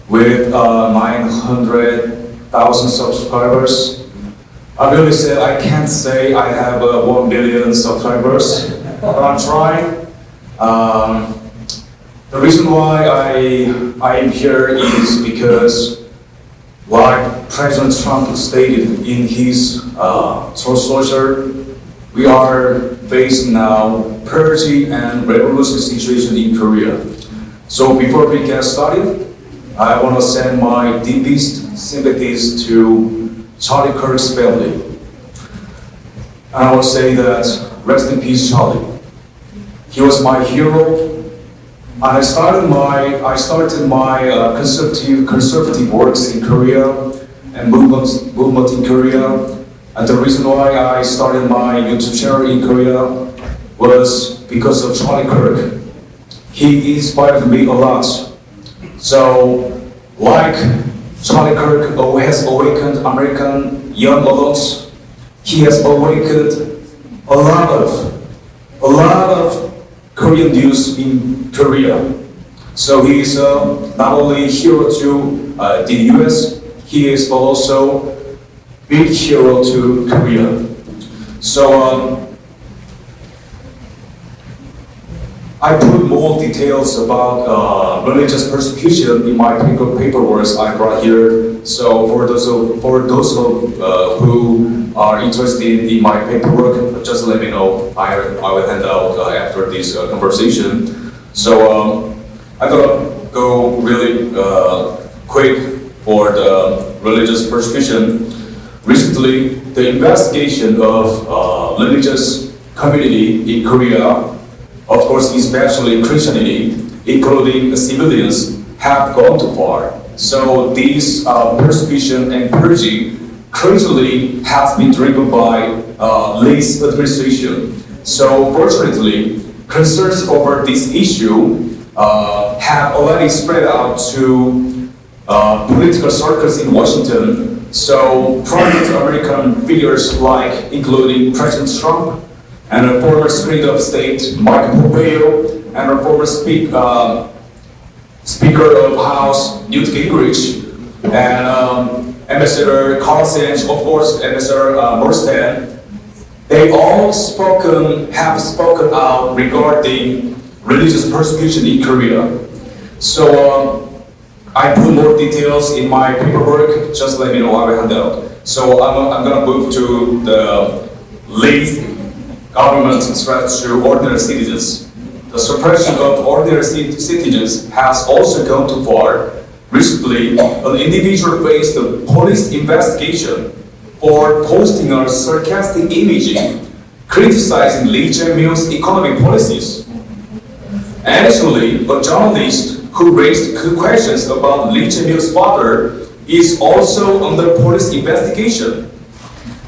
with 900,000 subscribers. I really can't say I have 1 billion subscribers, but I'm trying. The reason why I am here is because, like President Trump stated in his social, we are facing now purging and revolution situation in Korea. So before we get started, I want to send my deepest sympathies to Charlie Kirk's family. And I will say that, rest in peace, Charlie. He was my hero. And I started my conservative works in Korea and movement in Korea. And the reason why I started my YouTube channel in Korea was because of Charlie Kirk. He inspired me a lot. So, like Charlie Kirk has awakened American young adults, he has awakened a lot of Korean youth in Korea. So he is not only a hero to the US, he is also big hero to Korea. So I put more details about religious persecution in my paperwork I brought here. So for those who are interested in my paperwork, just let me know. I will hand out after this conversation. So I'm gonna go really quick for the religious persecution. Recently, the investigation of religious community in Korea, of course, especially Christianity, including civilians, have gone too far. So these persecution and purging currently has been driven by Lee's administration. So fortunately, concerns over this issue have already spread out to political circles in Washington. So prominent American figures like including President Trump and a former Secretary of State Mike Pompeo and a former Speaker of House Newt Gingrich and Ambassador Carl Sands, of course Ambassador Morstead, they all have spoken out regarding religious persecution in Korea. So I put more details in my paperwork, just let me know how I hand out. So I'm gonna move to the Lee's government threat to ordinary citizens. The suppression of ordinary citizens has also gone too far. Recently, an individual faced a police investigation for posting a sarcastic image criticizing Lee Jae-myung's economic policies. Additionally, a journalist who raised questions about Lee Jae-myung's father is also under police investigation.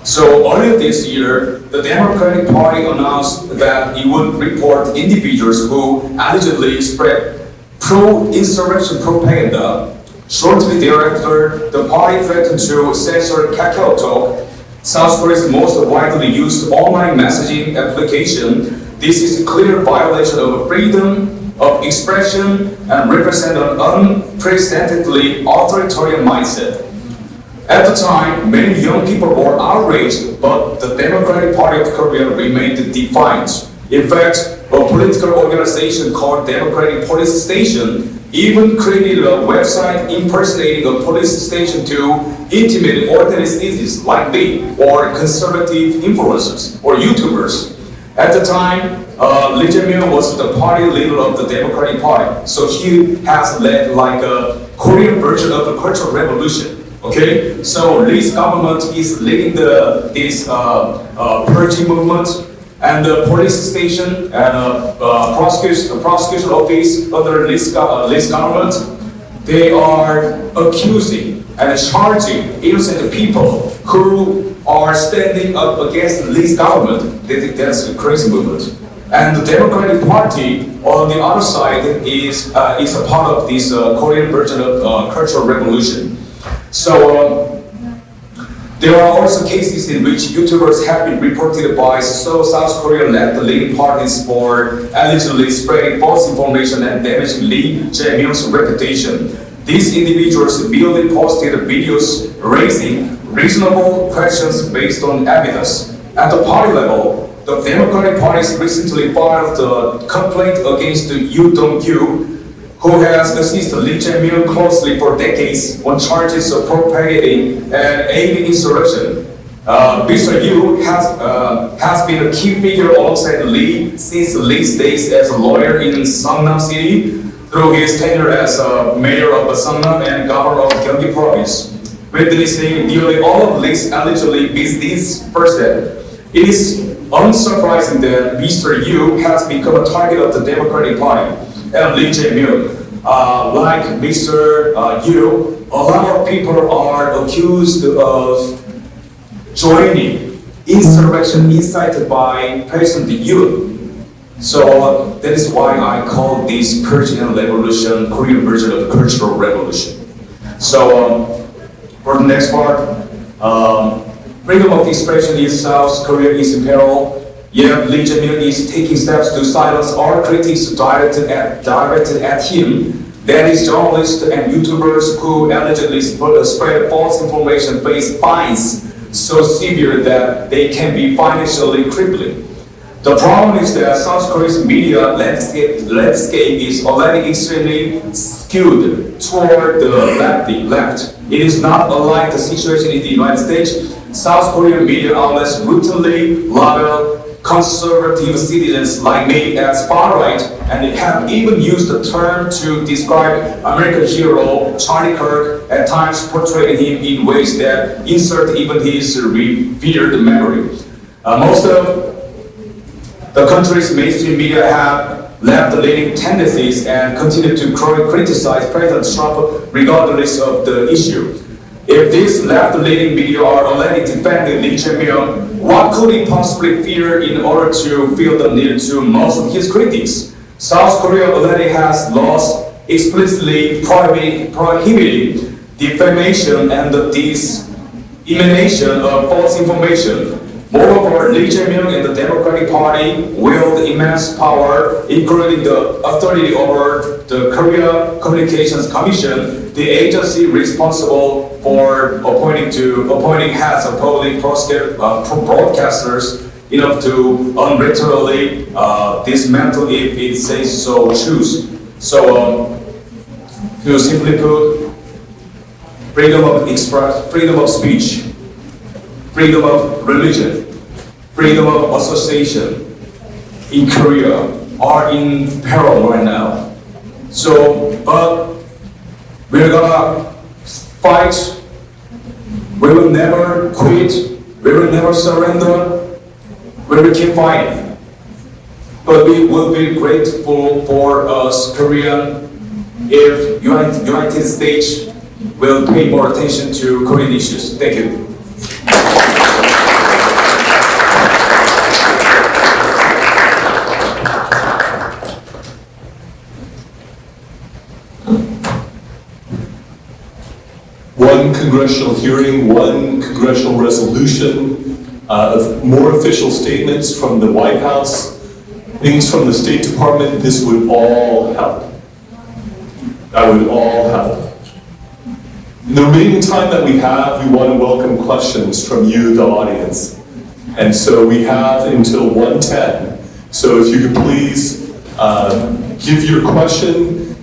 So earlier this year, the Democratic Party announced that it would report individuals who allegedly spread pro-insurrection propaganda. Shortly thereafter, the party threatened to censor Kakao Talk, South Korea's most widely used online messaging application. This is a clear violation of freedom of expression and represents an unprecedentedly authoritarian mindset. At the time, many young people were outraged, but the Democratic Party of Korea remained defiant. In fact, a political organization called Democratic Police Station even created a website impersonating a police station to intimidate ordinary citizens like me or conservative influencers or YouTubers. At the time, Lee Jae-myung was the party leader of the Democratic Party, so he has led like a Korean version of the Cultural Revolution. Okay, so Lee's government is leading this purging movement, and the police station and prosecution office under Lee's government, they are accusing and charging innocent people who are standing up against Lee's government. They think that's a crazy movement. And the Democratic Party on the other side is a part of this Korean version of Cultural Revolution. So there are also cases in which YouTubers have been reported by South Korea-led leading parties for allegedly spreading false information and damaging Lee Jae-myung's reputation. These individuals merely posted videos raising reasonable questions based on evidence. At the party level, the Democratic Party recently filed a complaint against Yoo Dong-kyu, who has assisted Lee Jae-myung closely for decades on charges of propagating and aiding insurrection. Mr. Yoo has been a key figure alongside Lee since Lee's days as a lawyer in Seongnam City through his tenure as mayor of Seongnam and governor of Gyeonggi Province, witnessing nearly all of Lee's allegedly business firsthand. It is unsurprising that Mr. Yoo has become a target of the Democratic Party and Lee Jae-myung. Like Mr. Yoo, a lot of people are accused of joining insurrection incited by President Yoo. So that is why I call this purging and revolution Korean version of Cultural Revolution. So for the next part, freedom of expression in South Korea is in peril. Yet Lee Jae-myung is taking steps to silence all critics directed at him. That is, journalists and YouTubers who allegedly spread false information face fines so severe that they can be financially crippling. The problem is that South Korea's media landscape is already extremely skewed toward the left. It is not unlike the situation in the United States. South Korean media outlets routinely label conservative citizens like me as far-right, and they have even used the term to describe American hero Charlie Kirk, at times portraying him in ways that insult even his revered memory. Most of the country's mainstream media have left-leaning tendencies and continue to criticize President Trump regardless of the issue. If these left-leaning media are already defending Lee Jae-myung, what could he possibly fear in order to feel the need to muzzle his critics? South Korea already has laws explicitly prohibiting defamation and the dissemination of false information. Moreover, Lee Jae-myung and the Democratic Party wield immense power, including the authority over the Korea Communications Commission, the agency responsible for appointing heads of public broadcasters enough to unilaterally dismantle if it says so choose. So, to simply put, freedom of freedom of speech, freedom of religion, freedom of association in Korea are in peril right now. So, but we're gonna fight. We will never quit. We will never surrender. We will keep fighting. But we will be grateful for us Korean if United States will pay more attention to Korean issues. Thank you. One congressional hearing, one congressional resolution, more official statements from the White House, things from the State Department, this would all help. That would all help. In the remaining time that we have, we want to welcome questions from you, the audience. And so we have until 1:10. So if you could please give your question,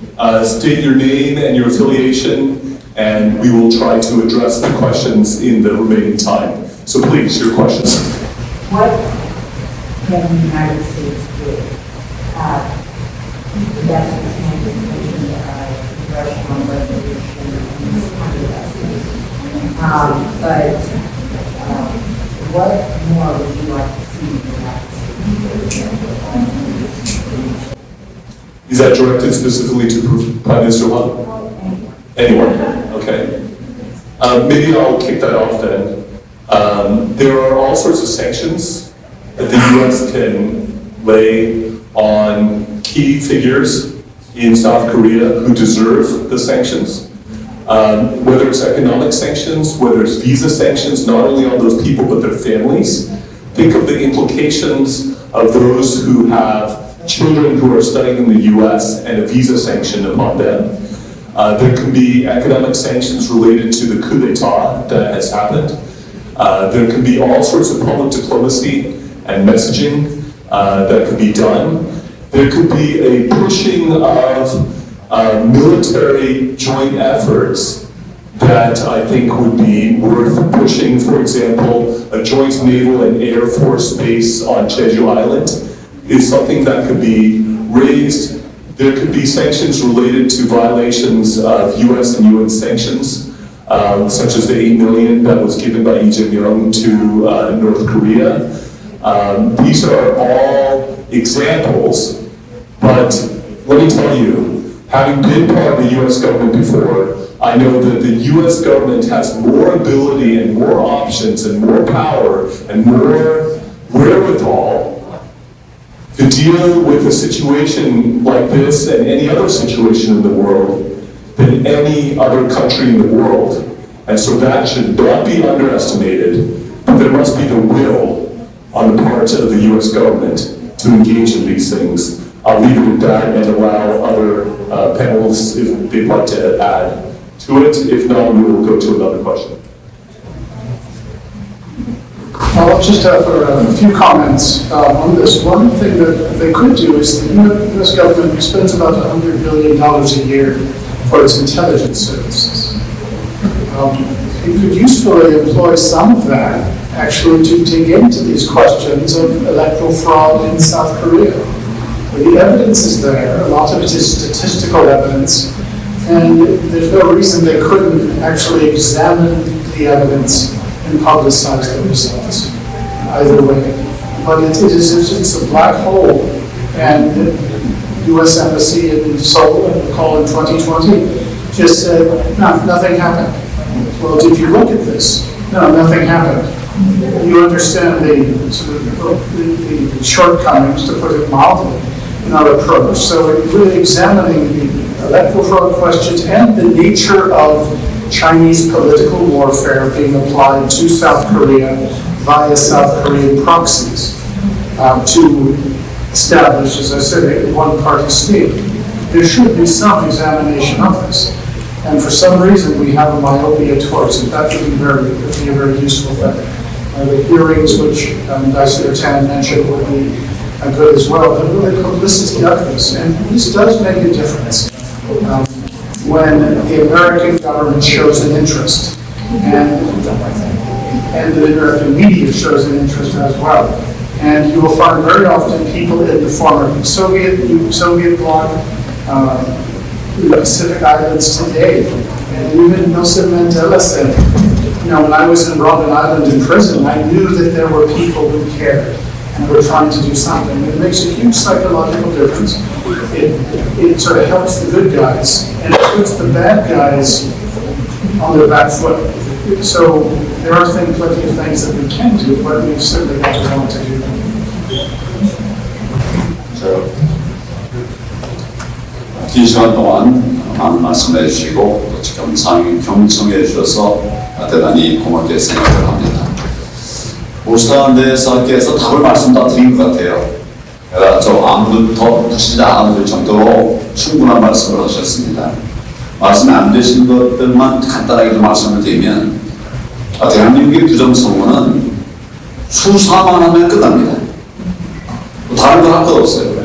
state your name and your affiliation, and we will try to address the questions in the remaining time. So please, your questions. What can the United States do? Yes, it's an anticipation of congressional resolution in this kind of justice. But what more would you like to see in the United States? Is that directed specifically to Prime Minister Hwang? Anyone? Okay. Maybe I'll kick that off then. There are all sorts of sanctions that the U.S. can lay on key figures in South Korea who deserve the sanctions. Whether it's economic sanctions, whether it's visa sanctions, not only on those people but their families. Think of the implications of those who have children who are studying in the U.S. and a visa sanction upon them. There can be economic sanctions related to the coup d'etat that has happened. There can be all sorts of public diplomacy and messaging that could be done. There could be a pushing of military joint efforts that I think would be worth pushing. For example, a joint naval and air force base on Jeju Island is something that could be raised. There could be sanctions related to violations of US and UN sanctions, such as the $8 million that was given by Lee Jae-myung to North Korea. These are all examples, but let me tell you, having been part of the US government before, I know that the US government has more ability and more options and more power and more wherewithal to deal with a situation like this and any other situation in the world than any other country in the world. And so that should not be underestimated, but there must be the will on the part of the US government to engage in these things. I'll leave it at that and allow other panelists if they'd like to add to it. If not, we will go to another question. I'll just have a few comments on this. One thing that they could do is the U.S. government spends about $100 billion a year for its intelligence services. It could usefully employ some of that actually to dig into these questions of electoral fraud in South Korea. The evidence is there, a lot of it is statistical evidence, and there's no reason they couldn't actually examine the evidence and publicize the results either way. But it's a black hole, and the U.S. Embassy in Seoul, and call in 2020, just said, no, nothing happened. Well, did you look at this? No, nothing happened. You understand the sort of the shortcomings, to put it mildly, in our approach. So we're really examining the electoral fraud questions and the nature of Chinese political warfare being applied to South Korea via South Korean proxies to establish, as I said, a one-party state. There should be some examination of this. And for some reason, we have a myopia towards it. That would be a very useful thing. The hearings, which Ambassador Tan mentioned, would be good as well. But really publicity of this, and this does make a difference when the American government shows an interest, and the American media shows an interest as well. And you will find very often people in the former Soviet bloc, the Pacific Islands today, and even Nelson Mandela said, when I was in Robben Island in prison, I knew that there were people who cared and were trying to do something. It makes a huge psychological difference. It sort of helps the good guys, and it puts the bad guys on their back foot. So there are plenty of things that we can do, but we've certainly got to want to do them. 긴 시간 동안 많은 말씀해 주시고 경청해 주셔서 대단히 고맙게 생각을 합니다. 오스탄 대사께서 답을 말씀 다 드린 것 같아요. 저 아무도 더 붙이지 않을 정도로 충분한 말씀을 하셨습니다. 말씀이 안 되신 것들만 간단하게 좀 말씀을 드리면 대한민국의 부정선거는 수사만 하면 끝납니다. 다른 건 할 것 없어요.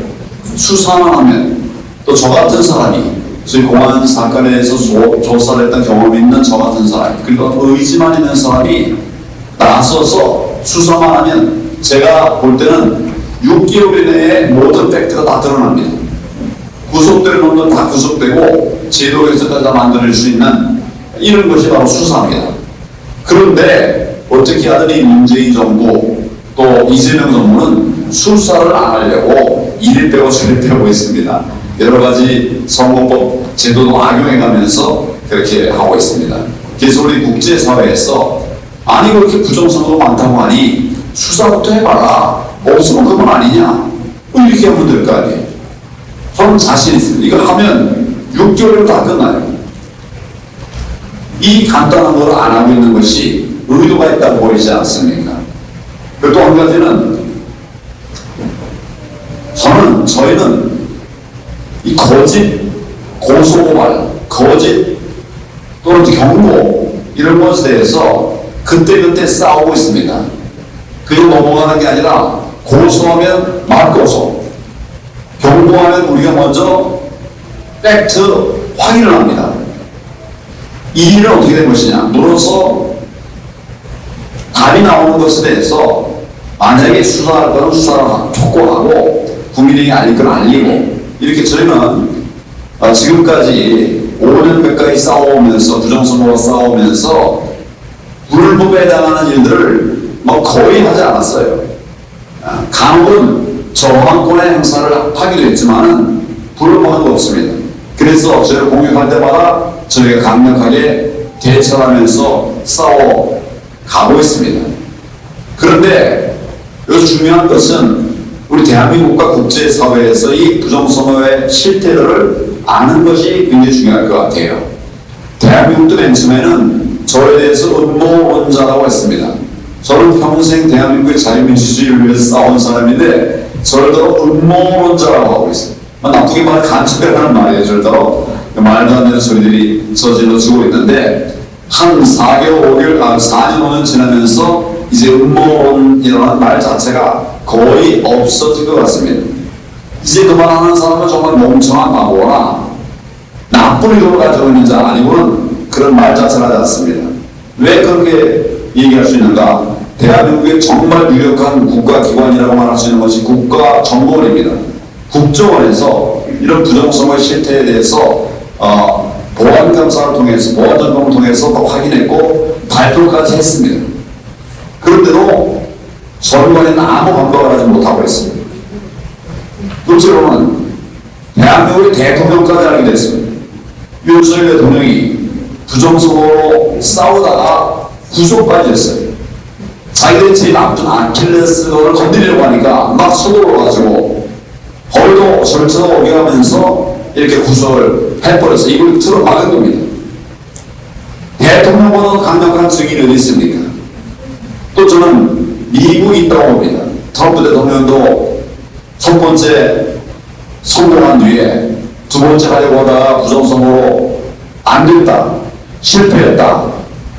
수사만 하면 또 저 같은 사람이 저희 공안 사건에서 조사를 했던 경험이 있는 저 같은 사람, 그리고 의지만 있는 사람이 나서서 수사만 하면 제가 볼 때는 6개월 이내에 모든 팩트가 다 드러납니다. 구속될 놈들 다 구속되고 제도 개선까지 다 만들어낼 수 있는 이런 것이 바로 수사입니다. 그런데 어떻게 하더니 문재인 정부 또 이재명 정부는 수사를 안 하려고 이를 빼고 저를 빼고 있습니다. 여러 가지 선거법 제도도 악용해가면서 그렇게 하고 있습니다. 그래서 우리 국제사회에서 아니 그렇게 부정선거가 많다고 하니 수사부터 해봐라. 없으면 그건 아니냐. 이렇게 하면 될 거 아니에요. 저는 자신 있습니다. 이거 하면 6개월이면 다 끝나요. 이 간단한 걸 안 하고 있는 것이 의도가 있다고 보이지 않습니까? 그리고 또 한 가지는 저희는 이 거짓 고소고발, 거짓 또는 경고 이런 것에 대해서 그때그때 싸우고 있습니다. 그냥 넘어가는 게 아니라 고소하면 말고소, 경고하면 우리가 먼저 팩트 확인을 합니다. 이 일은 어떻게 된 것이냐 물어서 답이 나오는 것에 대해서 만약에 수사할 거는 수사를 촉구하고 국민에게 알릴 건 알리고 이렇게 저희는 지금까지 5년 가까이 싸워오면서 부정선거와 싸워오면서 불법에 해당하는 일들을 거의 하지 않았어요. 간혹은 저항권의 행사를 하기도 했지만 불법한 거 없습니다. 그래서 저희를 공격할 때마다 저희가 강력하게 대처하면서 싸워 가고 있습니다. 그런데 여기서 중요한 것은 우리 대한민국과 국제사회에서 이 부정선거의 실태를 아는 것이 굉장히 중요할 것 같아요. 대한민국도 맨 처음에는 저에 대해서 음모론자라고 했습니다. 저는 평생 대한민국의 자유민주주의를 위해서 싸운 사람인데 저를 더 음모론자라고 하고 있어요. 나쁘게 말해 간첩이라는 말이에요. 저를 더 말도 안 되는 소리들이 저질러지고 있는데 한 4년 5년 지나면서 이제 음모론이라는 말 자체가 거의 없어질 것 같습니다. 이제 그만하는 사람은 정말 멍청한 바보나 나쁜 의도를 가지고 있는 자 아니고는 그런 말 자체가 하지 않습니다. 왜 그렇게 얘기할 수 있는가? 대한민국의 정말 유력한 국가기관이라고 말할 수 있는 것이 국가정보원입니다. 국정원에서 이런 부정선거의 실태에 대해서 보안감사를 통해서, 보안점검을 통해서 또 확인했고 발표까지 했습니다. 그런데도 선관위는 아무 반박을 하지 못하고 있습니다. 둘째로는 대한민국의 대통령까지 알게 됐습니다. 윤석열 대통령이 부정선거로 싸우다가 구속까지 했어요. 자기들이 제일 나쁜 아킬레스건을 건드리려고 하니까 막 서둘러가지고 벌도 절차가 어겨가면서 이렇게 구속을 해버려서 이걸 틀어막은 겁니다. 대통령보다 강력한 증인이 어디 있습니까? 또 저는 미국이 있다고 봅니다. 트럼프 대통령도 첫 번째 성공한 뒤에 두 번째 하려고 하다가 부정선거로 안 됐다, 실패했다,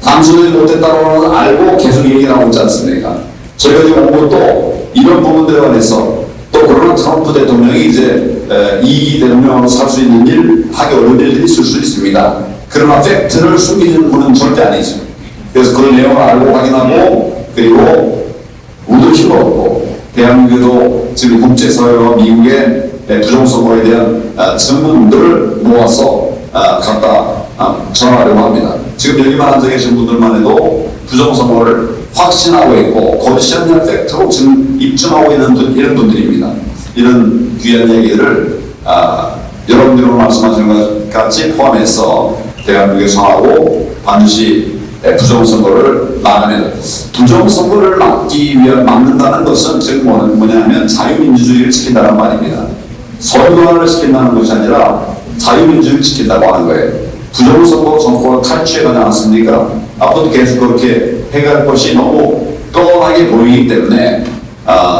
당선되지 못했다고 알고 계속 얘기를 하고 있지 않습니까? 저희가 지금 온 것도 이런 부분들에 관해서 또 그러나 트럼프 대통령이 이제 이 대통령으로 살 수 있는 일, 하기 어려운 일들이 있을 수 있습니다. 그러나 팩트를 숨기는 분은 절대 아니죠. 그래서 그런 내용을 알고 확인하고 그리고 우도 힘을 얻고 대한민국도 지금 국제사회와 미국의 부정선거에 대한 증언들을 모아서 갖다 전하려고 합니다. 지금 여기만 앉아 계신 분들만 해도 부정선거를 확신하고 있고 거짓이라는 팩트로 지금 입증하고 있는 이런 분들입니다. 이런 귀한 얘기를 여러분들이 말씀하시는 것 같이 포함해서 대한민국에 성하고 반드시 부정선거를 막아내는, 부정선거를 막는다는 것은 즉 뭐냐면 자유민주주의를 지킨다는 말입니다. 선거를 지킨다는 것이 아니라 자유민주주의를 지킨다고 하는 거예요. 부정선거 정권을 탈취해가지 않았습니까? 앞으로도 계속 그렇게 해갈 것이 너무 뻔하게 보이기 때문에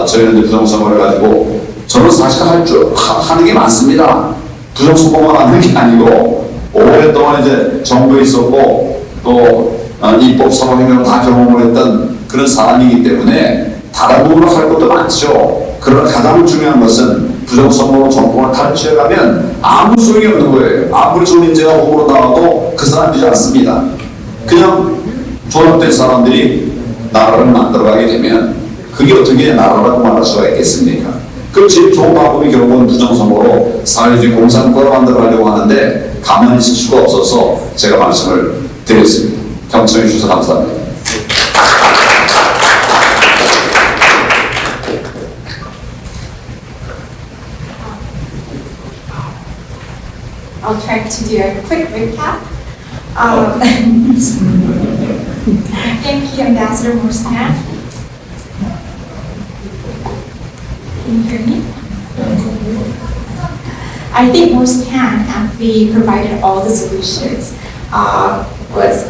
저희는 이제 부정선거를 가지고 저는 사실 하는 게 많습니다. 부정선거만 하는 게 아니고 오랫동안 이제 정부에 있었고 또 입법 사법행정을 다 경험을 했던 그런 사람이기 때문에 다른 부분으로 할 것도 많죠. 그러나 가장 중요한 것은 부정선거로 정권을 탈취해가면 아무 소용이 없는 거예요. 아무리 좋은 인재가 후보로 나와도 그 사람 되지 않습니다. 그냥 조합된 사람들이 나라를 만들어가게 되면 그게 어떻게 나라라고 말할 수가 있겠습니까? 그 제일 좋은 방법이 결국은 부정선거로 사회주의 공산국가를 만들어가려고 하는데 가만히 있을 수가 없어서 제가 말씀을 드렸습니다. 경청해 주셔서 감사합니다. I'll try to do a quick recap. Thank you, Ambassador Morstan. Can you hear me? I think Morstan amply provided all the solutions. Was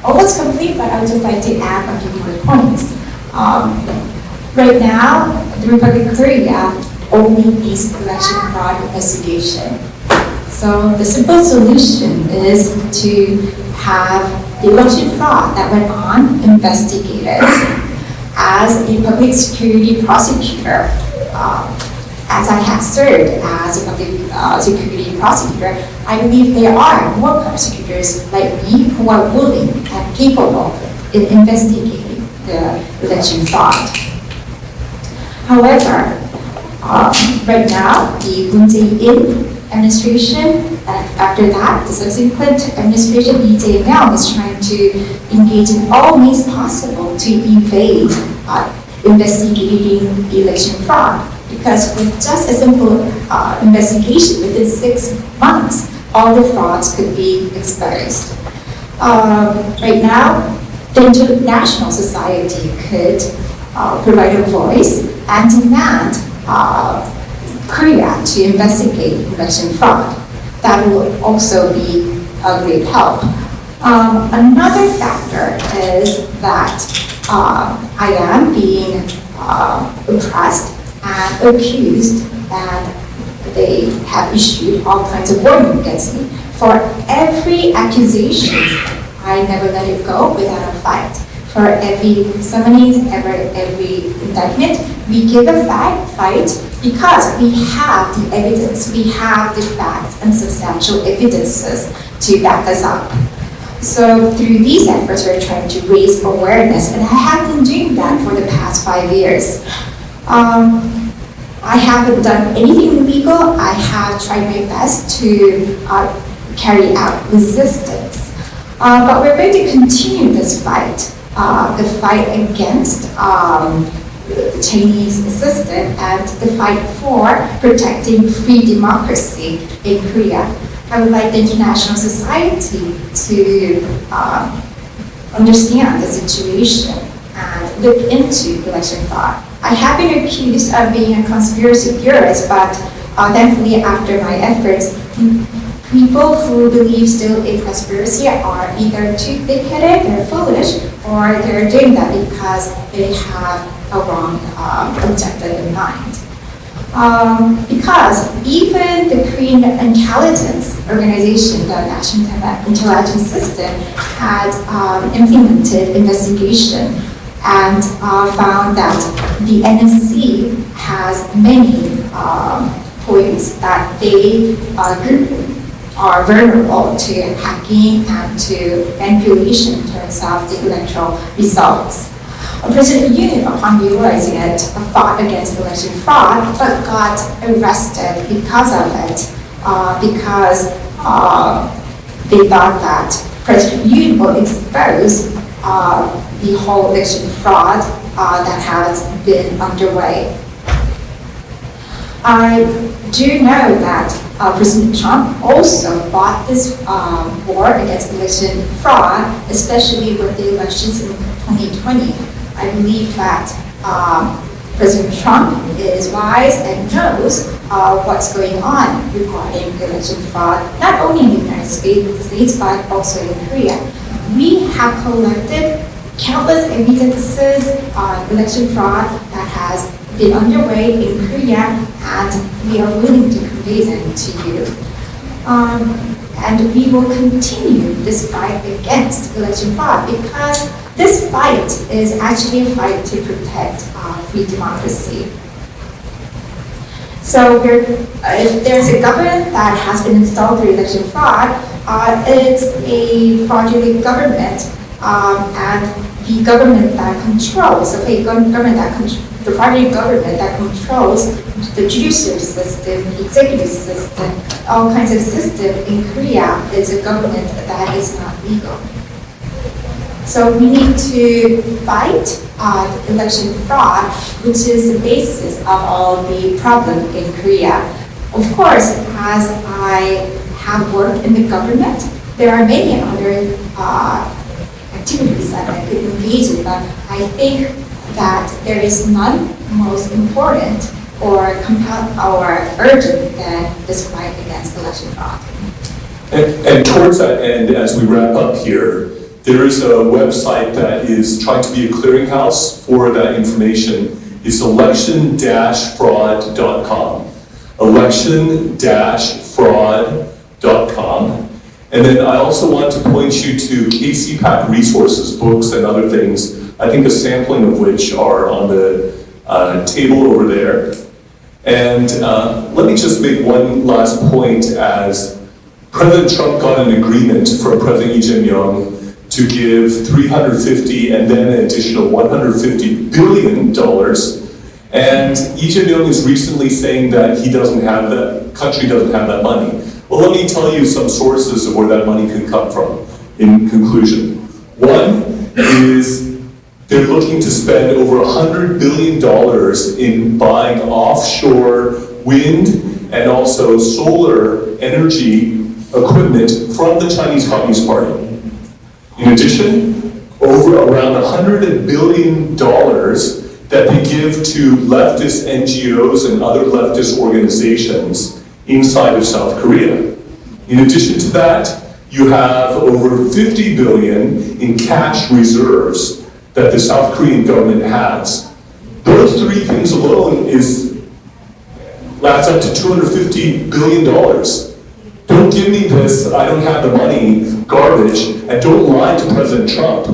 almost complete, but I would just like to add a few more points. Right now, the Republic of Korea only needs election fraud investigation. So the simple solution is to have the election fraud that went on investigated. As a public security prosecutor, as I have served as a public security prosecutor, I believe there are more prosecutors like me who are willing and capable in investigating the election fraud. However, right now, the Moon Jae-in administration, after that, the subsequent administration, Lee Jae-myung, is trying to engage in all means possible to evade investigating election fraud. Because with just a simple investigation within 6 months, all the frauds could be exposed. Right now, the international society could provide a voice and demand Korea to investigate election fraud. That will also be a great help. Another factor is that I am being oppressed and accused that they have issued all kinds of warnings against me. For every accusation, I never let it go without a fight. For every summoning, every indictment, we give a fight because we have the evidence, we have the facts and substantial evidences to back us up. So through these efforts, we're trying to raise awareness, and I have been doing that for the past 5 years. I haven't done anything illegal. I have tried my best to carry out resistance. But we're going to continue this fight, the fight against the Chinese system and the fight for protecting free democracy in Korea. I would like the international society to understand the situation and look into election fraud. I have been accused of being a conspiracy theorist, but thankfully after my efforts, people who believe still in conspiracy are either too big-headed, they're foolish, or they're doing that because they have a wrong objective in mind. Because even the Korean intelligence organization, the National Intelligence System, had implemented investigation and found that the NSC has many points that they are vulnerable to hacking and to manipulation in terms of the electoral results. President Yoon, upon realizing it, fought against election fraud, but got arrested because of it, because they thought that President Yoon will expose the whole election fraud that has been underway. I do know that President Trump also fought this war against election fraud, especially with the elections in 2020. I believe that President Trump is wise and knows what's going on regarding election fraud, not only in the United States, but also in Korea. We have collected countless evidences on election fraud that has been underway in Korea, and we are willing to convey them to you. And we will continue this fight against election fraud because this fight is actually a fight to protect free democracy. So if there's a government that has been installed through election fraud, it's a fraudulent government, and the government that controls, the fraudulent government that controls the judicial system, the executive system, all kinds of system in Korea is a government that is not legal. So we need to fight election fraud, which is the basis of all the problem in Korea. Of course, as I have worked in the government, there are many other activities that I could engage in, but I think that there is none most important or urgent than this fight against election fraud. And towards that end, as we wrap up here, there is a website that is trying to be a clearinghouse for that information. It's election-fraud.com. Election-fraud.com. And then I also want to point you to KCPAC resources, books and other things, I think a sampling of which are on the table over there. And let me just make one last point. As President Trump got an agreement from President Lee Jae-myung to give $350 and then an additional $150 billion. And Lee Jae-myung is recently saying that he doesn't have that, country doesn't have that money. Well, let me tell you some sources of where that money could come from in conclusion. One is they're looking to spend over $100 billion in buying offshore wind and also solar energy equipment from the Chinese Communist Party. In addition, over around $100 billion that they give to leftist NGOs and other leftist organizations inside of South Korea. In addition to that, you have over $50 billion in cash reserves that the South Korean government has. Those three things alone adds up to $250 billion. Don't give me this, I don't have the money, garbage, and don't lie to President Trump.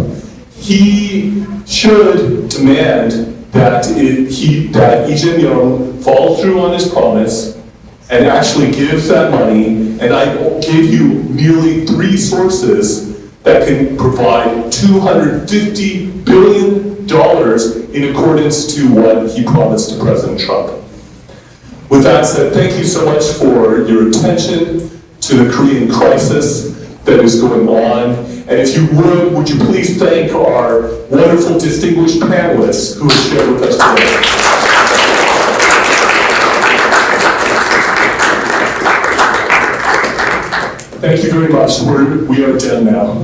he should demand that Lee Jae-myung follow through on his promise and actually gives that money. And I gave you merely 3 sources that can provide $250 billion in accordance to what he promised to President Trump. With that said, thank you so much for your attention to the Korean crisis that is going on. And if you would you please thank our wonderful distinguished panelists who have shared with us today. Thank you very much. We are done now.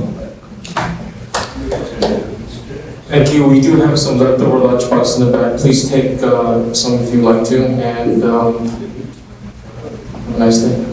Thank you. We do have some leftover lunchbox in the back. Please take some if you'd like to, and have a nice day.